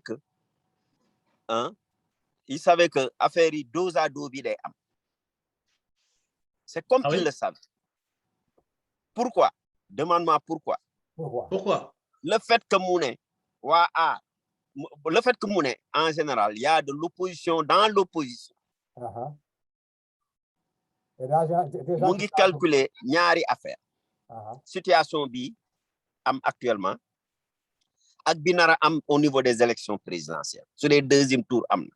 Speaker 5: que affaire yi dos à dos bi day am c'est comme il le savait pourquoi demande-moi pourquoi le fait que mu ne le fait que mu ne en général il y a de l'opposition dans l'opposition mu ngi calculer ñaari affaire situation bi am actuellement ak bi nara am au niveau des élections présidentielles sur les deuxième tour am na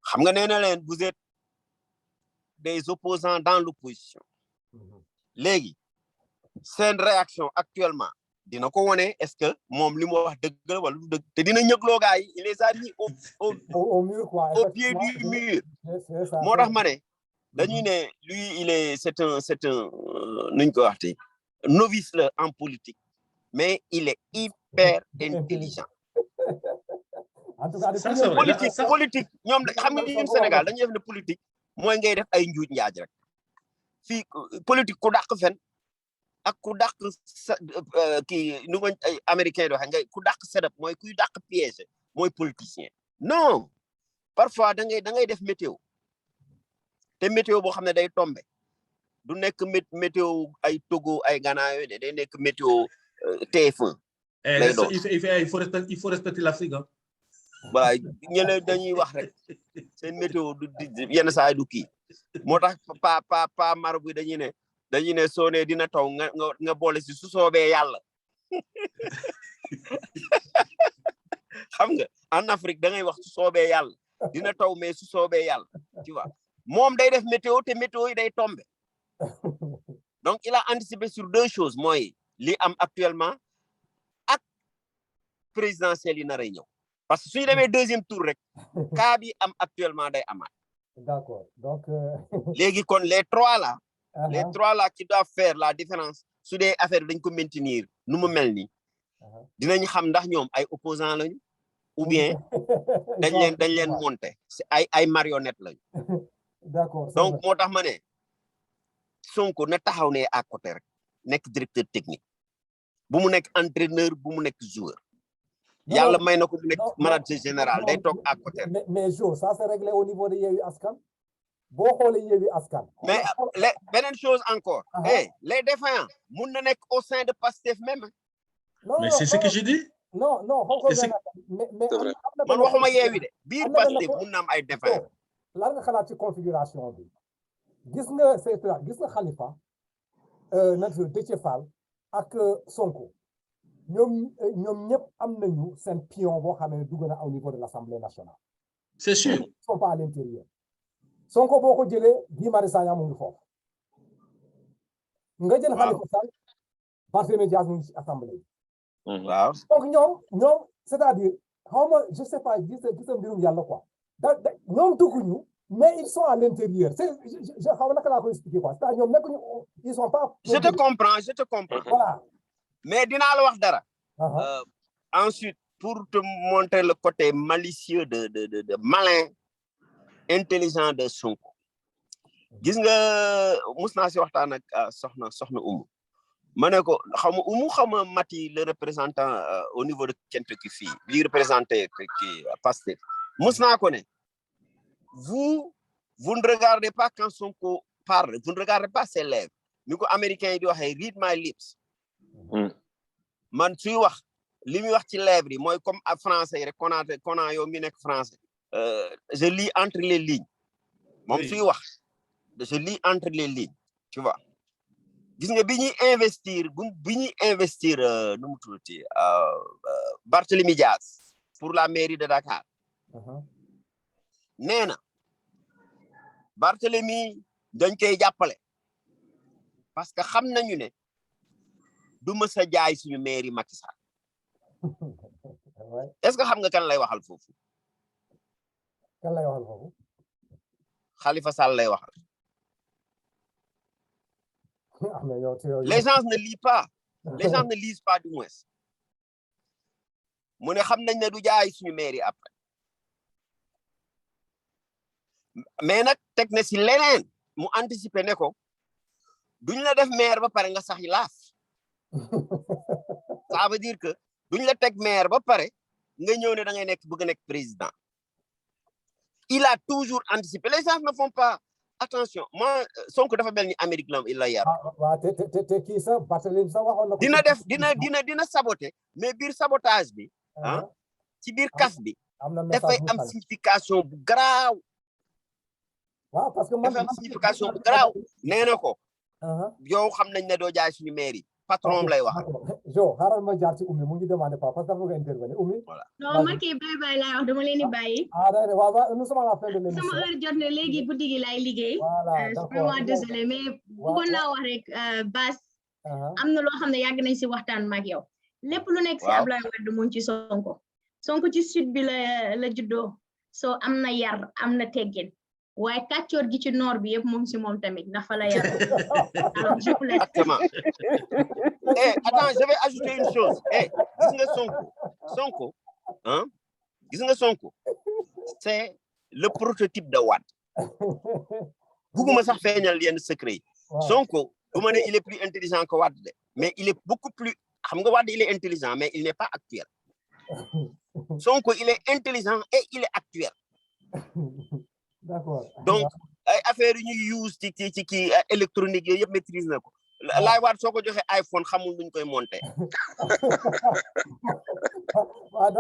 Speaker 5: xam nga nee na leen vous êtes des opposants dans l'opposition léegi seen réaction actuellement dina ko wone est-ce que moom li mu wax dëgg la wala du dëgg te dina ñëgloo gars yi il les a mis
Speaker 2: au mur quoi
Speaker 5: au pied du mur moo tax ma ne dañuy ne lui c'est un nuñ ko waxte novice la en politique mais il est hyper intelligent
Speaker 2: en tout cas
Speaker 5: politique ñoom xam nga ñun Sénégal dañuy def ne politique mooy ngay def ay njuuj njaaj rek fii politique ku dàq fen ak ku dàq kii nu ko américain di waxe ngay ku dàq setup mooy kuy dàq piège mooy politicien non parfois da ngay def météo te météo boo xam ne day tombé du nekk météo ay Togo ay Ghana yooyu day nekk météo TF1 lay doon
Speaker 1: il faut respecter l'Afrique hein.
Speaker 5: waaye ñële dañuy wax rek seen météo du yenn saa du kii moo tax pa marabu dañuy ne soo ne dina taw nga boole si su soobee yàlla xam nga en Afrique da ngay wax su soobee yàlla dina taw mais su soobee yàlla tu vois moom day def météo te météo yi day tomber donc il a anticipé sur deux choses mooy li am actuellement ak présidentielle yi nar a ñëw parce que suñu demee deuxième tour rek cas bi am actuellement day amaat.
Speaker 2: D'accord donc.
Speaker 5: léegi kon les trois là qui doivent faire la différence su dee affaire dañ ko maintenir nu mu mel nii dinañ xam ndax ñoom ay opposants lañu ou bien dañ leen monter ay marionnettes lañu.
Speaker 2: D'accord
Speaker 5: donc moo tax ma ne Sonko na taxaw ne à côté rek nekk directeur technique bu mu nekk entraîneur bu mu nekk joueur. yàlla may na ko mu nekk manager général day toog à côté.
Speaker 2: mais Jo ça c'est réglé au niveau de Yewwi Askan boo xoolee Yewwi Askan.
Speaker 5: mais beneen chose encore. les défaillants mun na nekk au sein de Pastef même.
Speaker 1: mais c'est ce que je dis.
Speaker 2: non mais
Speaker 5: man waxuma Yewwi de biir Pastef mun na am ay défaillants.
Speaker 2: lan nga xalaat ci configuration bi gis nga Khalifa Déthié Fall ak Sonko ñoom ñëpp am nañu seen pion boo xam ne dugg na au niveau de l'Assemblée nationale.
Speaker 1: C'est sûr.
Speaker 2: Ils sont pas à l'intérieur. Sonko boo ko jëlee Guy Marius Sagna mu ngi foofu. nga jël Khalifa Sall Barthélémy Dias mu ngi ci assemblée.
Speaker 5: waaw
Speaker 2: donc ñoom c'est-à-dire xaw ma je sais pas gis mbirum yàlla quoi. ñoom dugguñu mais ils sont à l'intérieur je xaw ma naka laa koy expliquer quoi c'est-à-dire ñoom nekkuñu ils sont pas.
Speaker 5: je te comprends.
Speaker 2: voilà.
Speaker 5: mais dinaa la wax dara. Ensuite pour te montrer le côté malicieux de malin intelligent de Sonko. gis nga mus naa si waxtaan ak soxna Oumou ma ne ko xam nga Mati le représentant au niveau de Kentucky fii bi représenté ci Pastef mus naa ko ne vous ne regardez pas quand Sonko parle vous ne regardez pas ses lèvres ni ko américain yi di waxee read my lips. man suy wax li muy wax ci lèvres yi mooy comme à français yi rek Kona yow mi nekk français je lis entre les lignes moom suy wax je lis entre les lignes tu vois gis nga bi ñuy investir nu mu tuddati Barthélémy Dias pour la mairie de Dakar nee na Barthélémy dañ koy jàppale parce que xam nañu ne du mës a jaay suñu mairie Macky Sall est-ce que xam nga kan lay waxal foofu.
Speaker 2: kan lay waxal foofu.
Speaker 5: Khalifa Sall lay waxal. les gens ne lisent pas. les gens ne lisent pas du moins. mu ne xam nañ ne du jaay suñu mairie après. mais nag teg na si leneen mu anticiper ne ko duñ la def maire ba pare nga sax yi laaf. ça veut dire que duñ la teg maire ba pare nga ñëw ne da ngay bëgg nekk président. il a toujours anticipé les gens ne font pas attention moi Sonko dafa mel ni Amérique la yar.
Speaker 2: waaw te kii sax Barthélémy sax waxoon na ko.
Speaker 5: dina saboter mais biir sabotage bi. ci biir kaf bi. dafay am signification bu garaaw.
Speaker 2: waaw parce que
Speaker 5: dafay am signification bu garaaw nee na ko. yow xam nañ ne doo jaay suñu mairie. patron lay wax.
Speaker 2: Jo xaaral ma jaar ci Oumy mu ngi demandé pas parce que dafa bëgg intervenir Oumy.
Speaker 3: non ma kii bye laa wax dama leen di bàyyi.
Speaker 2: waaw nous sommes à la fin de l'émission.
Speaker 3: sama heure jot na léegi guddi gi laay liggéey.
Speaker 2: voilà d'accord
Speaker 3: vraiment désolé mais bëggoon naa wax rek Bass. am na loo xam ne yàgg nañ si waxtaan mag yow. lépp lu nekk si Ablaye Wade mu ngi ci Sonko. Sonko ci sud bi la juddoo soo am na yar am na teggin. waaye kàccoor gi ci nord bi yëpp mu ngi si moom tamit ndax fa la yar. alors je vous laisse.
Speaker 5: Exactement. Attends, je vais ajouter une chose. Gis nga Sonko gis nga Sonko c'est le prototype de Wade. bugguma sax feeñal yenn secret yi. Sonko du ma ne il est plus intelligent que Wade de mais il est beaucoup plus xam nga Wade il est intelligent mais il n'est pas actuel. Sonko il est intelligent et il est actuel.
Speaker 2: d'accord.
Speaker 5: Donc ay affaire yu ñuy use ci kii électronique yooyu yëpp maîtrise na ko. Laay waat soo ko joxe iPhone xamul nuñ koy monter.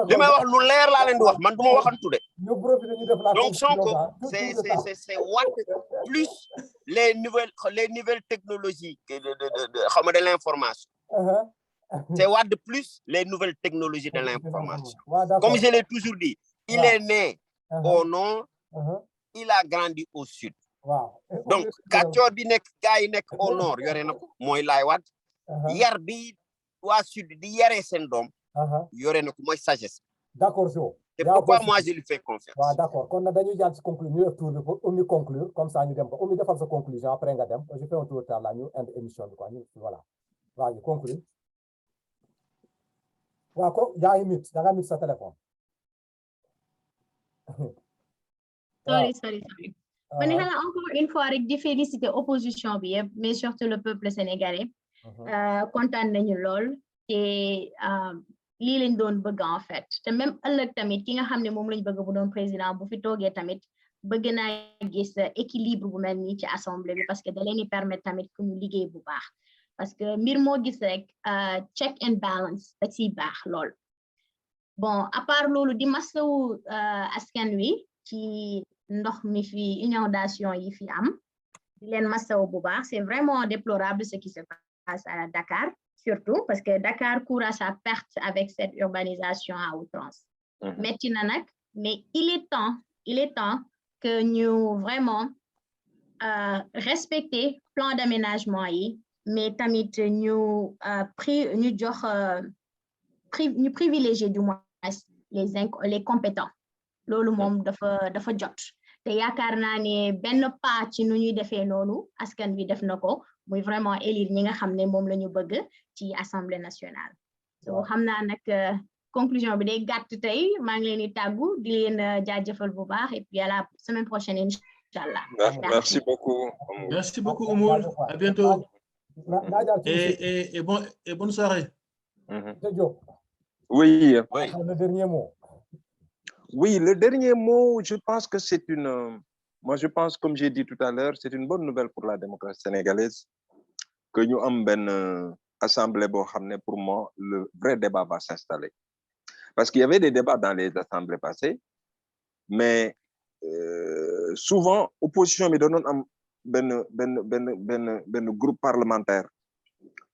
Speaker 5: li may wax lu leer laa leen di wax man du ma waxantu de. Donc Sonko c'est Wade plus les nouvelles technologies de l'information. C'est Wade plus les nouvelles technologies de l'information. Comme je l'ai toujours dit, il est né au nord, il a grandi au sud. Donc kàccoor bi nekk gars yi nekk au nord yore na ko mooy Laay Wade. Yar bi waa sud di yaree seen doom yore na ko mooy sagesse.
Speaker 2: D'accord Jo.
Speaker 5: Et pourquoi moi je lui fais confiance.
Speaker 2: waaw d'accord kon nag dañuy jàll ci conclure ñu def tour bi pour Oumy conclure comme ça ñu dem ko Oumy defal sa conclusion après nga dem je fais un tour de la ñu end émission bi quoi ñu voilà waaw ñu conclure waaw ko yaa ngi mute da nga mute sa téléphone.
Speaker 3: sorry ma ne xanaa encore une fois rek di féliciter opposition bi yëpp mais surtout le peuple sénégalais kontaan nañu lool te lii lañ doon bëgg en fait te même ëllëg tamit ki nga xam ne moom lañ bëgg bu doon président bu fi toogee tamit bëgg naa gis équilibre bu mel nii ci assemblée bi parce que da leen di permettre tamit que ñu liggéey bu baax parce que mbir moo gis rek check and balance da ciy baax lool. Bon à part loolu di masawu askan wi ci ndox mi fi inondation yi fi am di leen masawu bu baax c'est vraiment déplorable ce qui se passe à Dakar surtout parce que Dakar court à sa perte avec cette urbanisation à outrance. Metti na nag mais il est temps que ñu vraiment respecter plan d'aménagement yi mais tamit ñu privilégier du moins les compétents loolu moom dafa jot te yaakaar naa ne benn pas ci nu ñuy defee noonu askan wi def na ko muy vraiment élire ñi nga xam ne moom la ñu bëgg ci assemblée nationale. So xam naa nag conclusion bi day gàtt tey maa ngi leen di tàggu di leen jaajëfal bu baax et puis à la semaine prochaine inchallah.
Speaker 4: Merci beaucoup.
Speaker 1: Merci beaucoup Oumoul, à bientôt. Et bonne soirée.
Speaker 4: Oui.
Speaker 2: Le dernier mot.
Speaker 4: Oui, le dernier mot, je pense que c'est moi je pense, comme j'ai dit tout à l'heure, c'est une bonne nouvelle pour la démocratie sénégalaise que nous avons une assemblée pour moi, le vrai débat va s'installer. Parce qu'il y avait des débats dans les assemblées passées, mais souvent, l'opposition me donne un groupe parlementaire,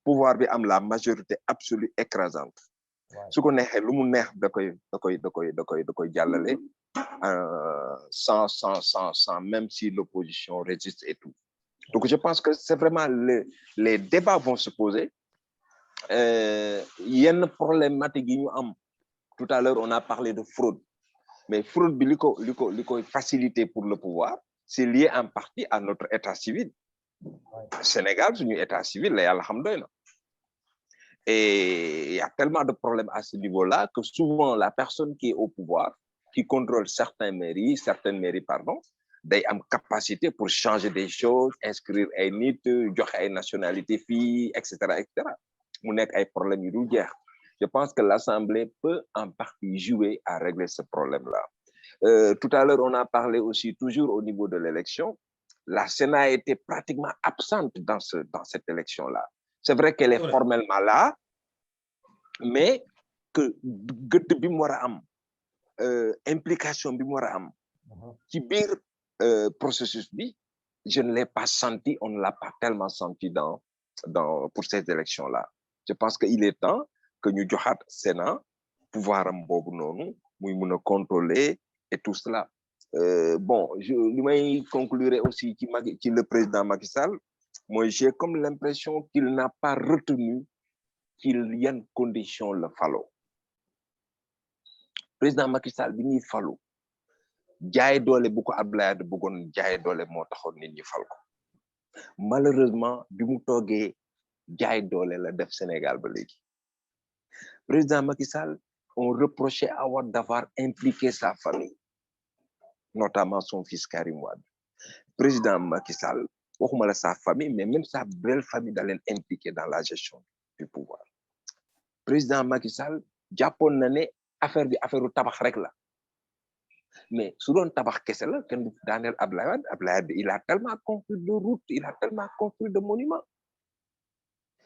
Speaker 4: pouvoir bi am la majorité absolue écrasante. Ce qu'on est, sans même si l'opposition résiste et tout. Donc je pense que c'est vraiment les débats vont se poser. Il y a une problématique. Tout à l'heure, on a parlé de fraude. Mais fraude, facilité pour le pouvoir, c'est lié en partie à notre état civil. Sénégal, c'est un état civil, alhamdoulilah. Et il y a tellement de problèmes à ce niveau-là que souvent la personne qui est au pouvoir, qui contrôle certaines mairies, a une capacité pour changer des choses, inscrire une nit, une nationalité fille, etc. Je pense que l'Assemblée peut en partie jouer à régler ce problème-là. Tout à l'heure, on a parlé aussi toujours au niveau de l'élection. La Sénat a été pratiquement absente dans cette élection-là. C'est vrai qu'elle est formellement là, mais que implication qui processus je ne l'ai pas senti, on ne l'a pas tellement senti pour ces élections-là. Je pense qu'il est temps que nous ayons Sénat, pouvoir contrôler et tout cela. Bon, je vais conclure aussi qui le président Macky Sall. Moi, j'ai comme l'impression qu'il n'a pas retenu qu'il y a une condition le fallo. Président Macky Sall, il fallo. Jaay doole bu ko Abdoulaye de bëggoon jaay doole moo taxoon nit ñi fal ko. Malheureusement, bi mu toogee jaay doole la def Sénégal ba léegi. Président Macky Sall, on reprochait à Wade d'avoir impliqué sa famille, notamment son fils Karim Wade. Président Macky Sall, sa famille, mais même sa belle famille d'aller impliquer dans la gestion du pouvoir. Président Macky Sall, Japon nané affaire du tabac rek la. mais su doon tabax kese la kenn du daaneel Abdoulaye Wade. Abdoulaye Wade il a tellement construit de routes, il a tellement construit de monuments.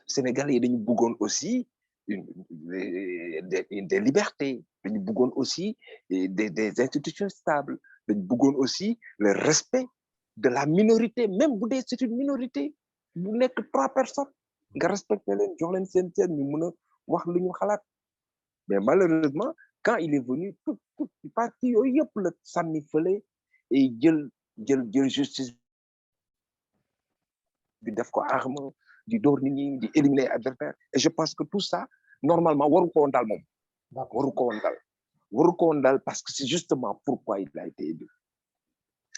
Speaker 4: Sénégalais yi dañu bëggoon aussi des libertés, dañu bëggoon aussi des institutions stables, dañu bëggoon aussi le respect de la minorité, même bu dee c'est une minorité bu nekk 3 personnes nga respecté leen jox leen seen cër ñu mën a wax lu ñu xalaat. Mais malheureusement quand il est venu tout parti yooyu yëpp la sànni fële et jël justice bi def ko arme di door nit ñi di éliminer adversaire. Et je pense que tout ça normalement waru ko woon dal moom waru ko woon dal parce que c'est justement pourquoi il a été élu.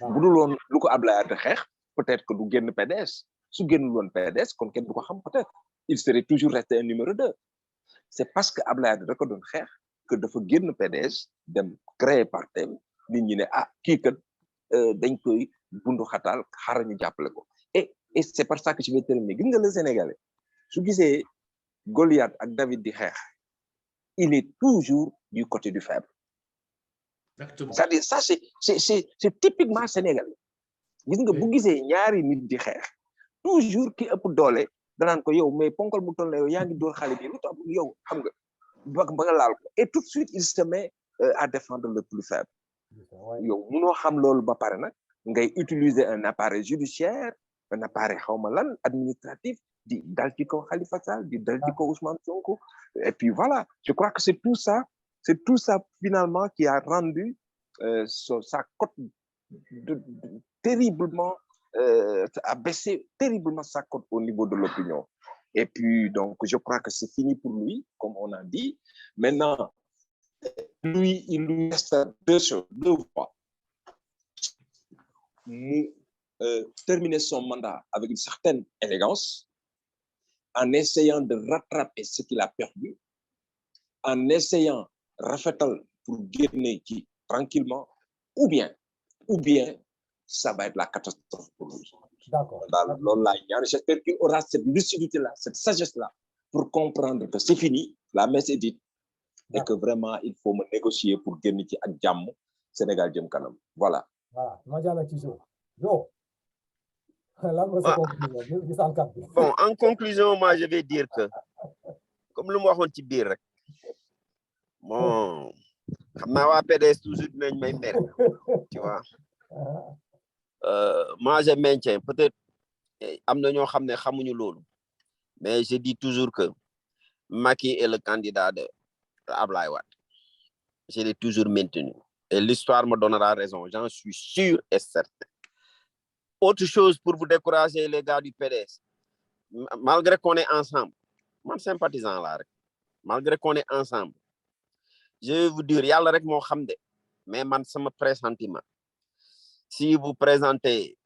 Speaker 4: bu dul woon lu ko Abdoulaye Wade xeex peut-être que du génn PDS su génnul woon PDS kon kenn du ko xam peut-être il serait toujours resté un numéro 2. C'est parce que Abdoulaye Wade da ko doon xeex que dafa génn PDS dem créer partem nit ñi ne kii kat dañ koy bundu xataal xaaral ñu jàppale ko. Et c'est par ça que je vais terminer. Gis nga le Sénégalais su gisee Goliath ak David di xeex il est toujours du côté du faible.
Speaker 1: Exactement.
Speaker 4: C'est-à-dire ça c'est typiquement sénégalais. Gis nga bu gisee ñaari nit di xeex toujours ki ëpp doole danaan ko yow mais ponkal mu toll na yow yaa ngi door xale bi lu tax yow xam nga ba nga laal ko et tout de suite il se met à défendre le plus faible. yow munoo xam loolu ba pare nag ngay utiliser un appareil judiciaire un appareil xawma lan administratif di dal ci kaw Khalifa Sall di dal ci kaw Ousmane Sonko et puis voilà je crois que c'est tout ça finalement qui a rendu sa cote terriblement a baissé terriblement sa cote au niveau de l'opinion. Et puis donc je crois que c'est fini pour lui comme on a dit. Maintenant lui il lui reste deux voies. Terminer son mandat avec une certaine élégance, en essayant de rattraper ce qu'il a perdu, en essayant rafetal pour gagner tranquillement, ou bien ça va être la catastrophe pour lui.
Speaker 2: D'accord.
Speaker 4: J'espère qu'il aura cette lucidité-là, cette sagesse-là, pour comprendre que c'est fini, la messe est dite, et que vraiment il faut me négocier pour gagner ak jàmm Sénégal jëm kanam. Voilà.
Speaker 5: Bon, en conclusion, moi, je vais dire que, comme le mot on ci biir rek, bon, xam naa waa PDS toujours dinañ may mer, tu vois. Moi, je maintiens, peut-être, am na ñoo xam ne xamuñu loolu, mais je dis toujours que Macky est le candidat de Abdoulaye Wade. Je l'ai toujours maintenu. Et l'histoire me donnera raison, j'en suis sûr et certain. Autre chose pour vous décourager les gars du PDS, malgré qu'on est ensemble, moi sympathisant là, malgré qu'on est ensemble, je vais vous dire, yalla rek mo xam de, mais man sama pressentiment. Si vous présentez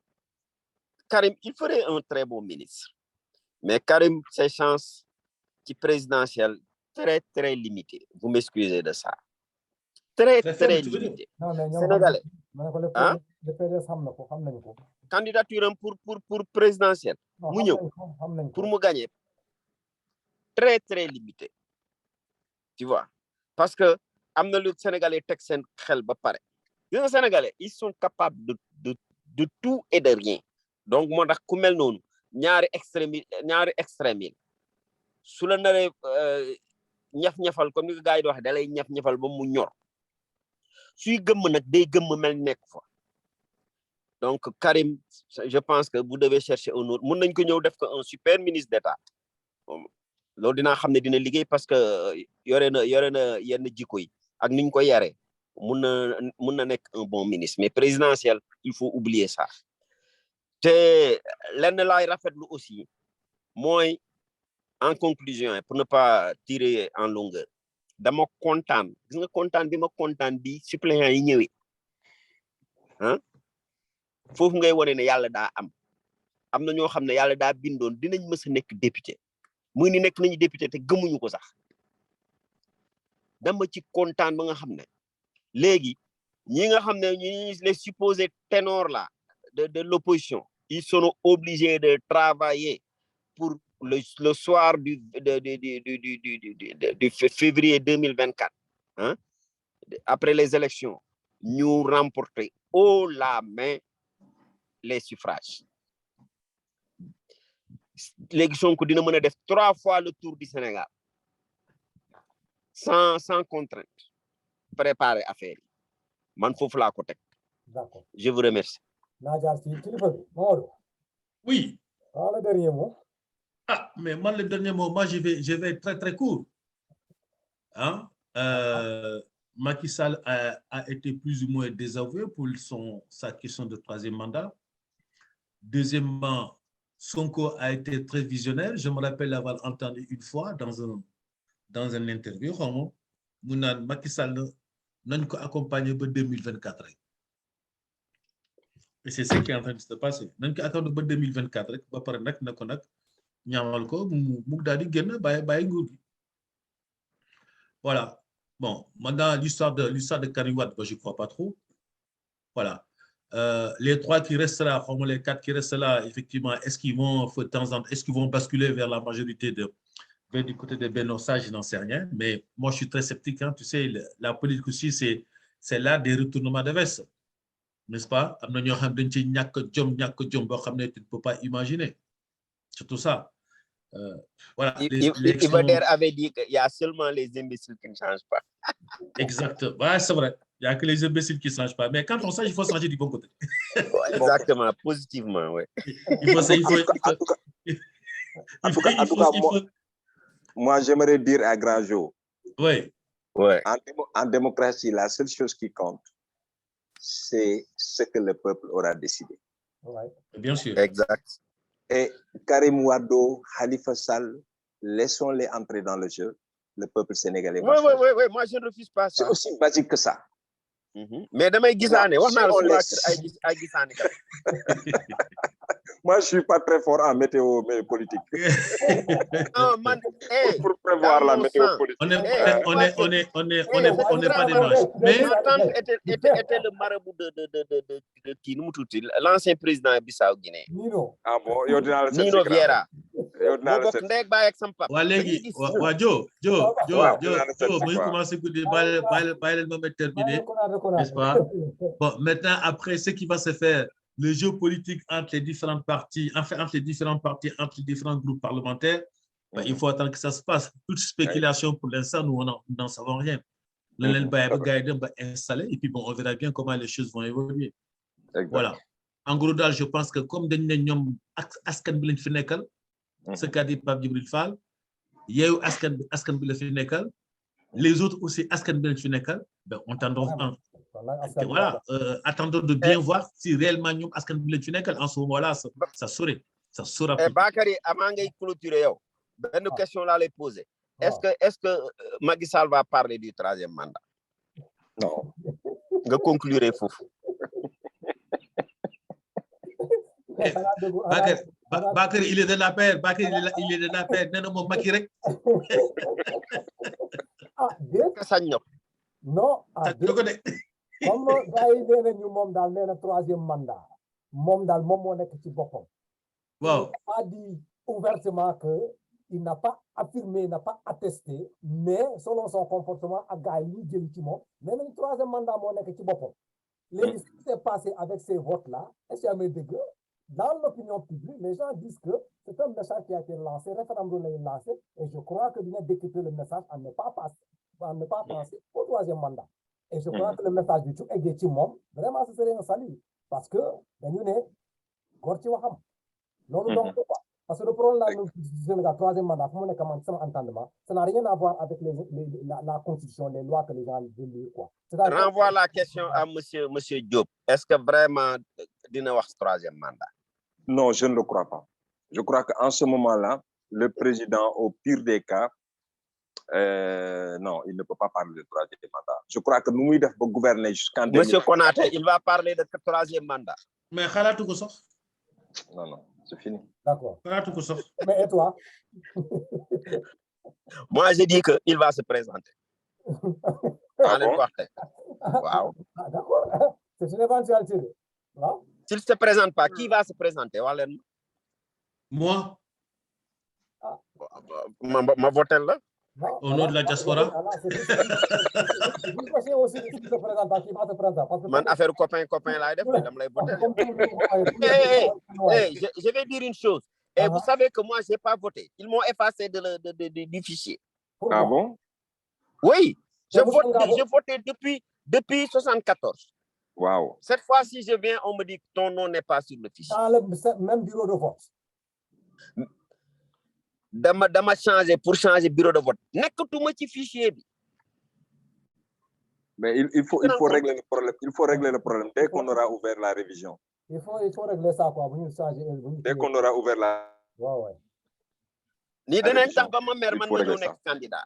Speaker 5: Karim, il ferait un très bon ministre. Mais Karim, ses chances qui présidentielles très très limitées. Vous m'excusez de ça. Très limité. Sénégalais. Hein? Candidature pour présidentielle. Pour me gagner. Très très limité. Tu vois? Parce que amna le Sénégalais tek sen xel ba paré. Les Sénégalais, ils sont capables de tout et de rien. Donc moi tax ku mel nonu ñaari extrême su la naré ñaf-ñafal comme ni ko gaay di wax dalay ñaf-ñafal ba mu ñor. Suy gëmm nak day gëmm mel nek fa. Donc Karim, je pense que vous devez chercher un autre. Mën nañ ko ñëw def ko un super ministre d'État. Loolu dinaa xam ne dina liggéey parce que yore na yenn jikko yi ak niñ ko yaree mun na nekk un bon ministre mais présidentiel il faut oublier ça. Te lenn laay rafetlu aussi mooy en conclusion pour ne pas tirer en longueur dama kontaan gis nga kontaan bi ma kontaan bi suppléant yi ñëwee ah foofu ngay wane ne yàlla daa am na ñoo xam ne yàlla daa bindoon dinañ mës a nekk député muy ni nekk nañu député te gëmuñu ko sax dama ci kontaan ba nga xam ne léegi ñi nga xam ne ñi les supposés ténors là de l'opposition ils sont obligés de travailler pour le soir du février 2024 hein après les élections ñu remporter haut la main les suffrages léegi Sonko dina mën a def 3 fois le tour du Sénégal sans contrainte préparer affaire yi man foofu laa ko teg.
Speaker 2: D'accord.
Speaker 5: Je vous remercie.
Speaker 1: Oui.
Speaker 2: Le dernier mot.
Speaker 1: Ah, mais moi, le dernier mot, moi, je vais être très, très court. Hein? Macky Sall a été plus ou moins désavoué pour sa question de 3e mandat. Deuxièmement, Sonko a été très visionnaire. Je me rappelle l'avoir entendu une fois dans un interview. Macky Sall n'a accompagné pour 2024. Et c'est ce qui est en train de se passer. Nous avons attendu 2024. Voilà. Bon, maintenant, l'histoire de Karim Wade, je ne crois pas trop. Voilà. Les 3 qui restent là, les 4 qui restent là, effectivement, est-ce qu'ils vont basculer vers la majorité du côté de Benno? Ça, je n'en sais rien. Mais moi, je suis très sceptique. Hein. Tu sais, la politique aussi, c'est là des retournements de veste. N'est-ce pas? Tu ne peux pas imaginer. C'est tout ça. Voilà.
Speaker 5: Ibader avait dit qu'il y a seulement les imbéciles qui ne changent pas.
Speaker 1: Exactement. Ouais, c'est vrai. Il n'y a que les imbéciles qui ne changent pas. Mais quand on change, il faut changer du bon côté.
Speaker 5: Exactement, positivement, oui.
Speaker 4: Moi, j'aimerais dire à Grand Jo.
Speaker 1: Oui.
Speaker 5: Ouais.
Speaker 4: En démocratie, la seule chose qui compte, c'est ce que le peuple aura décidé.
Speaker 2: Ouais.
Speaker 1: Bien sûr.
Speaker 5: Exact.
Speaker 4: Et Karim Wado, Khalifa Sall, laissons-les entrer dans le jeu. Le peuple sénégalais va choisir.
Speaker 5: Oui, moi je ne refuse pas ça.
Speaker 4: C'est aussi basique que ça.
Speaker 5: Mais demain,
Speaker 4: moi, je ne suis pas très fort en météo politique.
Speaker 5: Non, man,
Speaker 4: pour prévoir la météo politique.
Speaker 1: On n'est pas des mages. Mais
Speaker 5: ma tante était le marabout de qui nous l'ancien président Bissau-Guinée.
Speaker 2: Nino.
Speaker 4: Ah bon,
Speaker 5: Nino Vieira.
Speaker 1: N'est-ce pas? Bon, maintenant, après, ce qui va se faire, le jeu politique entre les différentes parties, entre les différents groupes parlementaires, il faut attendre que ça se passe. Toute spéculation, pour l'instant, nous n'en savons rien. Le va installer et puis bon, on verra bien comment les choses vont évoluer. Voilà. En gros, je pense que comme ce qu'a dit Pape Djibril Fall, il y a eu Askan Bilefenekal, les autres aussi Askan Bilefenekal, on tendance voilà, attendons de bien voir si réellement nous Askan Bilefenekal, en ce moment-là, ça saurait. Ça saura.
Speaker 5: Bakary, avant de clôturer, une question là les poser. Est-ce que Macky Sall va parler du 3e mandat?
Speaker 4: Non.
Speaker 5: Je conclurai Foufou.
Speaker 1: Bakary, il est de la paire. Bakary, il est de la paire. Non, Macky rek.
Speaker 2: Non. Comme gars yi ñu mom dal néna 3e mandat. Mom dal mom mo nek ci bopam.
Speaker 1: Wow.
Speaker 2: Il a dit ouvertement que il n'a pas affirmé, n'a pas attesté, mais selon son comportement, à gars yi jël ci mom, néna 3e mandat mo nek ci bopam. Les ce qui s'est passé avec ces votes-là, est-ce qu'il y a des dégueux? Dans l'opinion publique, les gens disent que c'est un message qui a été lancé, référendum est lancé, et je crois que nous décrypter le message à ne pas penser au 3e mandat. Et je crois que le message du tout est vraiment ce serait un salut. Parce que nous sommes gorti waxam. Non, donc quoi? Parce que le problème là, nous disons le 3e mandat, ça n'a rien à voir avec la constitution, les lois que les gens veulent quoi.
Speaker 5: Renvoie la question à monsieur Diop. Est-ce que vraiment dina wax 3e mandat?
Speaker 4: Non, je ne le crois pas. Je crois qu'en ce moment-là, le président, au pire des cas, non, il ne peut pas parler de 3e mandat. Je crois que nous devons gouverner jusqu'en 2020.
Speaker 5: Monsieur Konaté, il va parler de 3e mandat.
Speaker 1: Mais Khalatou ko sax.
Speaker 4: Non, c'est fini.
Speaker 2: D'accord.
Speaker 1: Khalatou ko sax.
Speaker 2: Mais et toi?
Speaker 5: Moi, je dis qu'il va se présenter.
Speaker 4: Ah bon?
Speaker 5: Wow.
Speaker 2: D'accord. C'est une éventualité. Non?
Speaker 5: S'il ne se présente pas, qui va se présenter?
Speaker 1: Moi.
Speaker 5: Ma voté là.
Speaker 2: Non,
Speaker 1: au nom de la diaspora.
Speaker 5: Man affaire copain laay def dam lay voter. Je vais dire une chose. Et vous savez que moi j'ai pas voté. Ils m'ont effacé du fichier.
Speaker 4: Ah bon?
Speaker 5: Oui, je votais depuis 74.
Speaker 4: Wow.
Speaker 5: Cette fois-ci je viens, on me dit que ton nom n'est pas sur le fichier.
Speaker 2: Dans le même bureau de vote.
Speaker 5: Dama changer pour changer bureau de vote. Nekkatuma ci fichier bi.
Speaker 4: Mais il faut régler le problème. Il faut régler le problème dès qu'on aura ouvert la révision.
Speaker 2: Il faut régler ça quoi.
Speaker 4: Dès qu'on aura ouvert la.
Speaker 2: Ouais.
Speaker 5: Ni danañ tax ba ma mer man ma ñëw nekk candidat.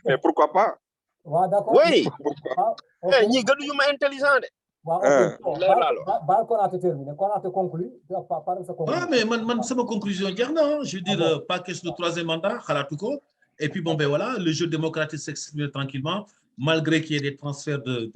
Speaker 4: Mais pourquoi pas?
Speaker 2: Ouais, d'accord.
Speaker 5: Oui.
Speaker 2: Okay.
Speaker 5: Ñi gënuñu ma intelligent de.
Speaker 2: Qu'on a terminé, qu'on a conclu.
Speaker 1: Ah, mais c'est ma conclusion. Je veux dire, pas question de troisième mandat, et puis bon, ben voilà, le jeu démocratique s'exprime tranquillement, malgré qu'il y ait des transferts de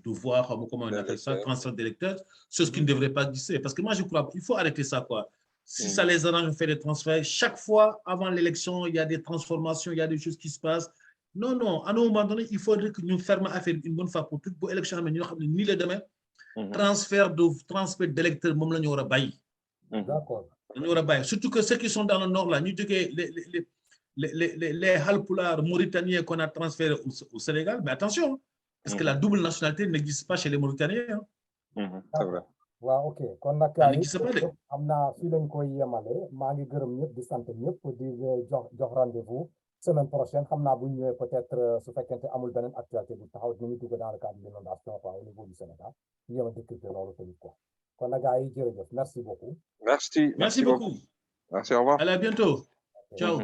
Speaker 1: devoirs, comment on appelle ça, transfert d'électeurs, ce qui ne devrait pas exister. Parce que moi, je crois qu'il faut arrêter ça, quoi. Si ça les arrange, on fait des transferts. Chaque fois, avant l'élection, il y a des transformations, il y a des choses qui se passent. Non, à un moment donné, il faudrait que nous fermions à faire une bonne fois pour toutes. Pour l'élection, ni les demain, transfert d'électeurs, même nous aura bailli.
Speaker 2: D'accord.
Speaker 1: Surtout que ceux qui sont dans le nord, là, les Halpulaar mauritaniens qu'on a transférés au Sénégal, mais attention, parce que la double nationalité n'existe pas chez les Mauritaniens.
Speaker 4: C'est vrai.
Speaker 2: waaw ok kon nag am naa fii lañ koy yemale maa ngi gërëm ñëpp di sant ñëpp di jox rendez-vous semaine prochaine xam naa bu ñu ñëwee peut-être su fekkente amul beneen actualité bu taxaw dinañu dugg dans le cadre de l'inondation quoi au niveau du Sénégal ñu yem a décrypter loolu tamit quoi kon nag gars yi jërëjëf merci beaucoup.
Speaker 1: Merci beaucoup.
Speaker 4: Merci, au revoir.
Speaker 1: À bientôt. Ciao.